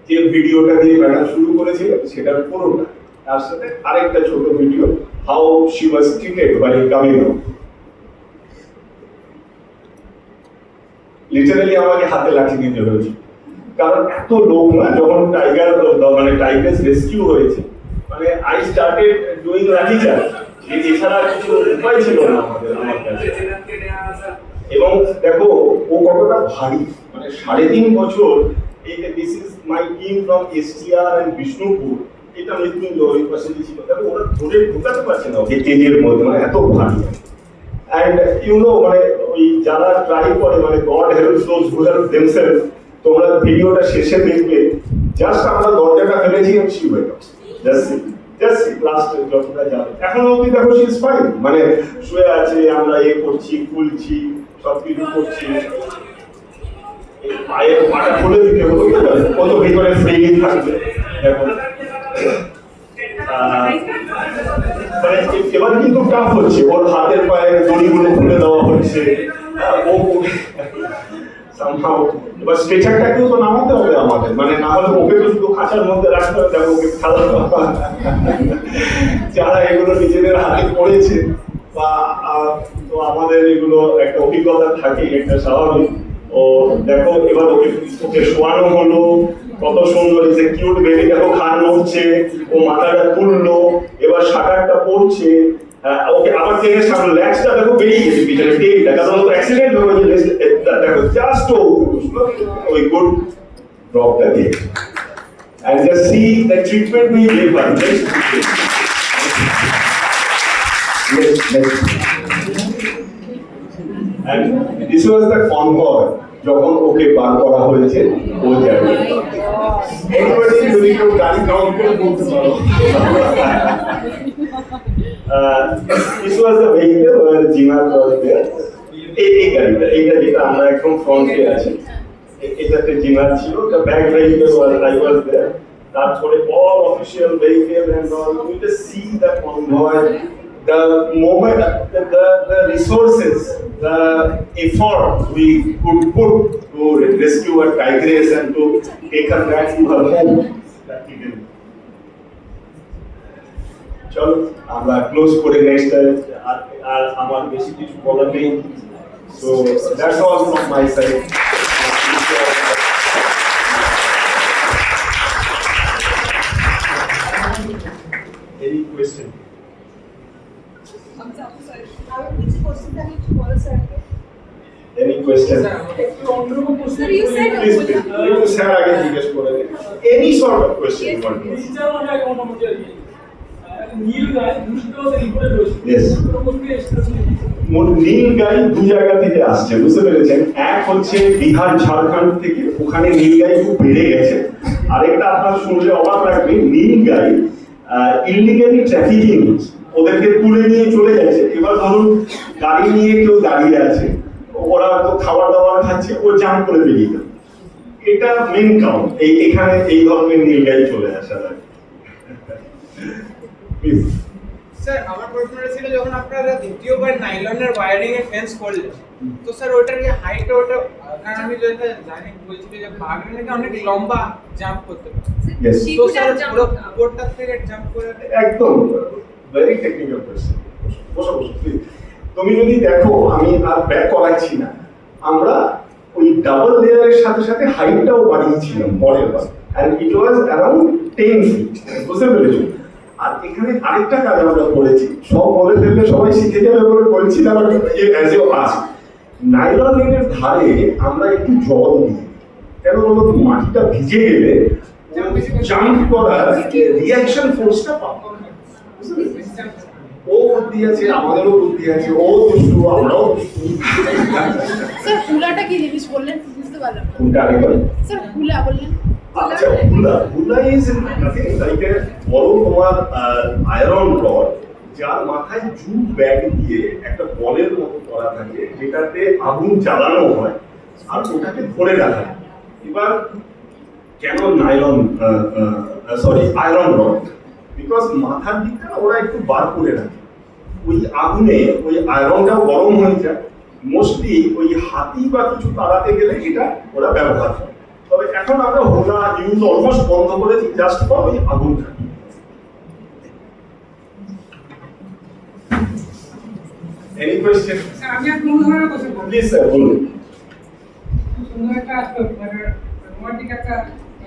যে ভিডিওটা দিয়ে ম্যাডাম শুরু করেছিল সেটার পুরোটা, তার সাথে আরেকটা ছোট video, how she was treated by coming out. Literally আমাকে হাতে লাঠি নিতে হয়েছে, কারণ এত লোক না, যখন টাইগার মানে টাইগার্স রেস্কিউ হয়েছে, মানে আই স্টার্টেড ডুইং লাঠি চার্জ, এছাড়া কিছু উপায় ছিল না আমাদের, আমার কাছে। এবং দেখো ও কতটা ভারী, মানে 3.5 বছর। This is my team from STR and Bishnupur, এটা মৃত্যুঞ্জয় পাশে ছিল, দেখো ওরা ধরে ঢোকাতে পারছে না ওকে কেজের মধ্যে, মানে এত ভারী। অ্যান্ড ইউ নো, মানে ওই যারা ট্রাই করে, মানে God helps those who help themselves. তোমরা ভিডিওটা শেষে দেখবে, জাস্ট আমরা দরজাটা ফেলেছি, she wake up, just last যতটা যাবে। এখনো অবধি দেখো শি ইজ ফাইন, মানে শুয়ে আছে, আমরা করছি, খুলছি, সবকিছু করছি। পায়ের পাটা খুলে দিতে হলো, কত ভিতরে ফ্রি থাকবে। দেখো মানে এবার কিন্তু টাফ হচ্ছে, ওর হাতের পায়ের দড়িগুলো খুলে দেওয়া হচ্ছে, ও সামহাউ। এবার স্ট্রেচারটাকেও তো নামাতে হবে আমাদের, মানে না হলে ওকে তো শুধু খাঁচার মধ্যে রাখতে হবে, দেখো ওকে খেলা। যারা এগুলো নিজেদের হাতে করেছে বা তো আমাদের এগুলো একটা অভিজ্ঞতা থাকে, একটা স্বাভাবিক। ও দেখো এবার ওকে শোয়ানো হলো, কত সুন্দর, যে কিউট বেবি, দেখো খান নড়ছে, ও মাথাটা তুললো, এবার শাটারটা পড়ছে, ওকে আবার টেনে সামনে, ল্যাক্সটা দেখো বেরিয়ে গেছে পিছনে, টেলটা, কারণ তো অ্যাক্সিডেন্ট হয়ে গেছে, দেখো জাস্ট ওই গুড ড্রপটা দিয়ে। And just see the treatment we gave her. Next. And this was the convoy যখন ওকে বার করা হয়েছে ও যাবে এবারে যদি কেউ গাড়ি কাউন্ট করে বলতে পারো this was the vehicle where Jinar was there এই গাড়িটা এইটা যেটা আমরা এখন ফ্রন্টে আছি এটাতে জিনার ছিল the back vehicle was I was there তারপরে all official vehicle and all we just see the convoy the moment the resources the effort we could put to rescue a tigress and to take her back to her home that we did চলো আমরা close করে next আর আমার বেশি কিছু বলার নেই so that's all from my side any question any question Sir, you said please you sir আগে জিজ্ঞেস করে দিন any sort of question you want to ask. Yes. নীল গাই দু জায়গা থেকে আসছে বুঝতে পেরেছেন এক হচ্ছে বিহার ঝাড়খণ্ড থেকে ওখানে নীল গাই খুব বেড়ে গেছে আরেকটা আপনার শুনলে অবাক লাগবে নীল গাই ইলিগালি ট্রাফিকিং ওদেরকে তুলে নিয়ে চলে যাচ্ছে এবার ধরুন গাড়ি নিয়ে কেউ দাঁড়িয়ে আছে ওরা তো খাবার দাবার খাচ্ছে ও জাম্প করে বেরিয়ে গেল এটা মেন কারণ এখানে এই ধরনের নীল গাই চলে আসার আর প্লিজ স্যার আমার প্রশ্নটা ছিল যখন আপনারা দ্বিতীয়বার নাইলনের ওয়্যারিং এর ফেন্স করলেন তো স্যার ওটার যে হাইট ওটা কারণ আমি যেটা জানি বলছি যে বাঘের নাকি অনেক লম্বা জাম্প করতে পারে Yes. তো স্যার পুরো উপরটা থেকে জাম্প করে একদম ভেরি টেকনিক্যাল কোশ্চেন বসো বসো প্লিজ তুমি যদি দেখো আমি আর ব্যাক করাচ্ছি না আমরা ওই ডাবল লেয়ারের সাথে সাথে হাইটটাও বাড়িয়েছিলাম পরের বার and it was around 10 feet বুঝতে পেরেছো আর এখানে আরেকটা কাজ আমরা করেছি সব বলে ফেললে সবাই শিখে যাবে বলে বলছিলাম অ্যাজ ইউ আস্ক নাইলন নেটের ধারে আমরা একটু জল দিই কেন বলো তো মাটিটা ভিজে গেলে জাম্প করার রিঅ্যাকশন ফোর্সটা পাবো ও বুদ্ধি আছে আমাদেরও বুদ্ধি আছে ও দুষ্টু আমরাও দুষ্টু স্যার হুলাটা কি জিনিস বললেন বুঝতে পারলাম না কোনটা আরেকবার স্যার হুলা বললেন আচ্ছা হুলা ইজ নাথিং লাইক এ বড় তোমার আয়রন রড যার মাথায় জুট ব্যাগ দিয়ে একটা বলের মতো করা থাকে যেটাতে আগুন জ্বালানো হয় আর ওটাকে ধরে রাখা হয় এবার কেন nylon sorry iron rod because মাথার দিকটা ওরা একটু বার করে রাখে ওই আগুনে ওই আয়রনটাও গরম হয়ে যায় মোস্টলি ওই হাতি বা কিছু তাড়াতে গেলে এটা ওরা ব্যবহার করে তবে এখন আমরা হোলা ইউজ অলমোস্ট বন্ধ করেছি জাস্ট ফর ওই আগুনটা এনি কোয়েশ্চেন স্যার আমি আর কোনো ধরনের কোশ্চেন করব প্লিজ স্যার বলুন সুন্দর একটা মানে রোমান্টিক একটা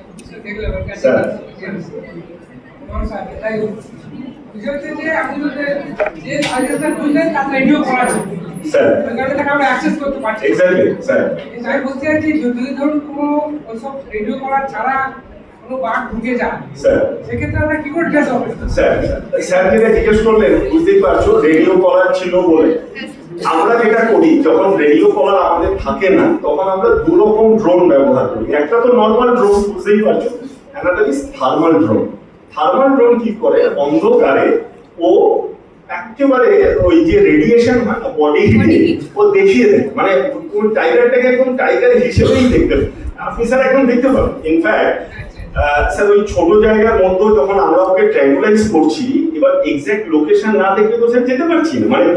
কিছু দেখলাম স্যার। আমার সাথে তাই বিষয় হচ্ছে যে আপনি যে সাজেশনটা করলেন তার রেডিও করা আছে স্যার ওই কারণে তাকে আমরা অ্যাক্সেস করতে পারছি এক্স্যাক্টলি স্যার আমি বলতে চাইছি যদি ধরুন কোনো ওইসব রেডিও করা ছাড়া কোনো বাঘ ঢুকে যায় স্যার সেক্ষেত্রে আমরা কি করে ড্রেস হবে স্যার স্যার যেটা জিজ্ঞেস করলেন বুঝতেই পারছো রেডিও কলার ছিল বলে আমরা যেটা করি যখন রেডিও কলার আমাদের থাকে না তখন আমরা দু রকম ড্রোন ব্যবহার করি একটা তো নর্মাল ড্রোন বুঝতেই পারছো another is thermal drone thermal drone কি করে অন্ধকারে ও একেবারে ওই যে রেডিয়েশন বডি হিটে ও দেখিয়ে দেয় মানে কোন টাইগারটাকে একদম টাইগার হিসেবেই দেখতে পাবে আপনি স্যার একদম দেখতে পাবেন ইনফ্যাক্ট স্যার ওই ছোট জায়গার মধ্যে যখন আমরা ওকে ট্র্যাঙ্গুলাইজ করছি এবার এক্সাক্ট লোকেশন না দেখলে তো স্যার যেতে পারছি না মানে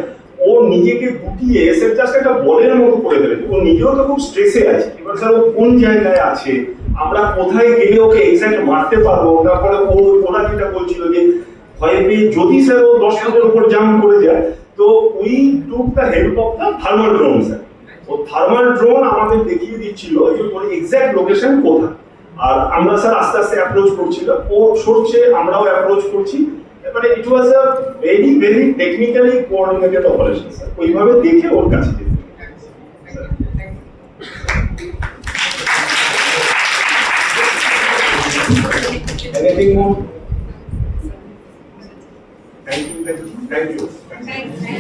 ও নিজেকে গুটিয়ে স্যার জাস্ট একটা বলের মতো করে ফেলেছে ও নিজেও তো খুব স্ট্রেসে আছে এবার স্যার ও কোন জায়গায় আছে আমরা কোথায় গেলে ওকে এক্সাক্ট মারতে পারবো তারপরে ওরা যেটা বলছিল যে ভয় পেয়ে যদি স্যার ও 10 ফুটের উপর জাম্প করে যায় তো we took the help of the thermal drone sir ও থার্মাল ড্রোন আমাদের দেখিয়ে দিচ্ছিল যে ওর এক্সাক্ট লোকেশন কোথায় আর আমরা স্যার আস্তে আস্তে অ্যাপ্রোচ করছিলাম ও সরছে আমরাও অ্যাপ্রোচ করছি মানে it was a very very technically coordinated operation sir ওইভাবে দেখে ওর কাছে যেতে Anything more? Thank you. Thanks, sir.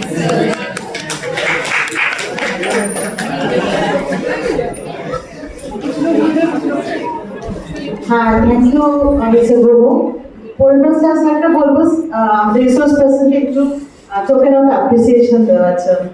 হ্যাঁ, থ্যাংক ইউ মিস্টার প্রভু। পরিবেশ স্যারকে বলবো আমাদের রিসোর্স পার্সনকে একটু টোকেন অফ অ্যাপ্রিসিয়েশন দেওয়ার জন্য।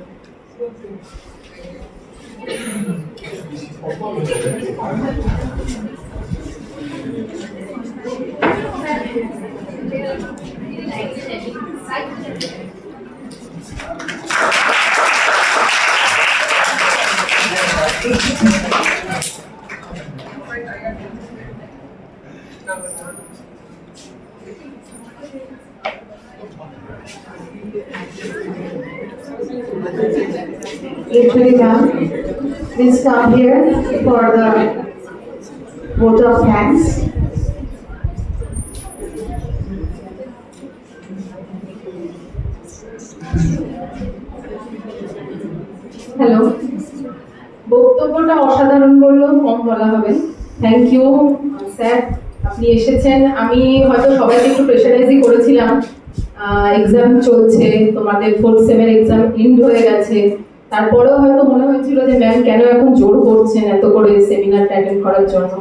Actually, ma'am, please come here for the vote of thanks. Hello, বক্তব্যটা অসাধারণ বললেও কম বলা হবে। থ্যাংক ইউ স্যার, আপনি এসেছেন। আমি হয়তো সবাইকে একটু প্রেশারাইজই করেছিলাম, এক্সাম চলছে, তোমাদের 4th সেমের এক্সাম এন্ড হয়ে গেছে, তারপরেও হয়তো মনে হয়েছিল যে ম্যাম কেন এখন জোর করছেন এত করে সেমিনারটা অ্যাটেন্ড করার জন্য।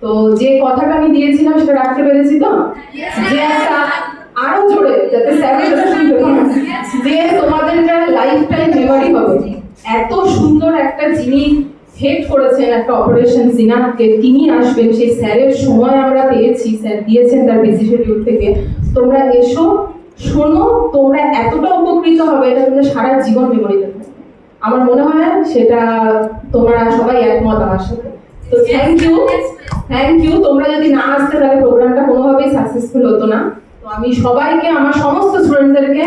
তো যে কথাটা আমি দিয়েছিলাম সেটা রাখতে পেরেছি তো, যে একটা আরো জোরে যাতে স্যারের সেটা শুনতে পারেন, যে তোমাদের একটা লাইফ টাইম মেমোরি হবে। এত সুন্দর একটা যিনি হেড করেছেন একটা অপারেশন জিনাতকে, তিনি আসবেন, সেই স্যারের সময় আমরা পেয়েছি, স্যার দিয়েছেন তার বিজি শিডিউল থেকে। তোমরা এসো, শোনো, তোমরা এতটা উপকৃত হবে, এটা তোমরা সারা জীবন মেমোরিতে থাকবে। আমার মনে হয় সেটা তোমরা সবাই একমত আমার সাথে। তো থ্যাংক ইউ। তোমরা যদি না আসতে তাহলে প্রোগ্রামটা কোনোভাবেই সাকসেসফুল হতো না। তো আমি সবাইকে, আমার সমস্ত স্টুডেন্টদেরকে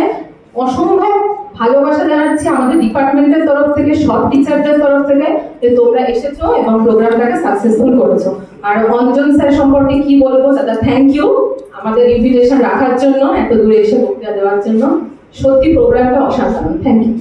অসম্ভব ভালোবাসা জানাচ্ছি আমাদের ডিপার্টমেন্টের তরফ থেকে, সব টিচারদের তরফ থেকে, যে তোমরা এসেছো এবং প্রোগ্রামটাকে সাকসেসফুল করেছো। আর অঞ্জন স্যার সম্পর্কে কি বলবো দাদা, থ্যাংক ইউ আমাদের ইনভিটেশন রাখার জন্য, এত দূরে এসে বক্তৃতা দেওয়ার জন্য। সত্যি প্রোগ্রামটা অসাধারণ। Thank you.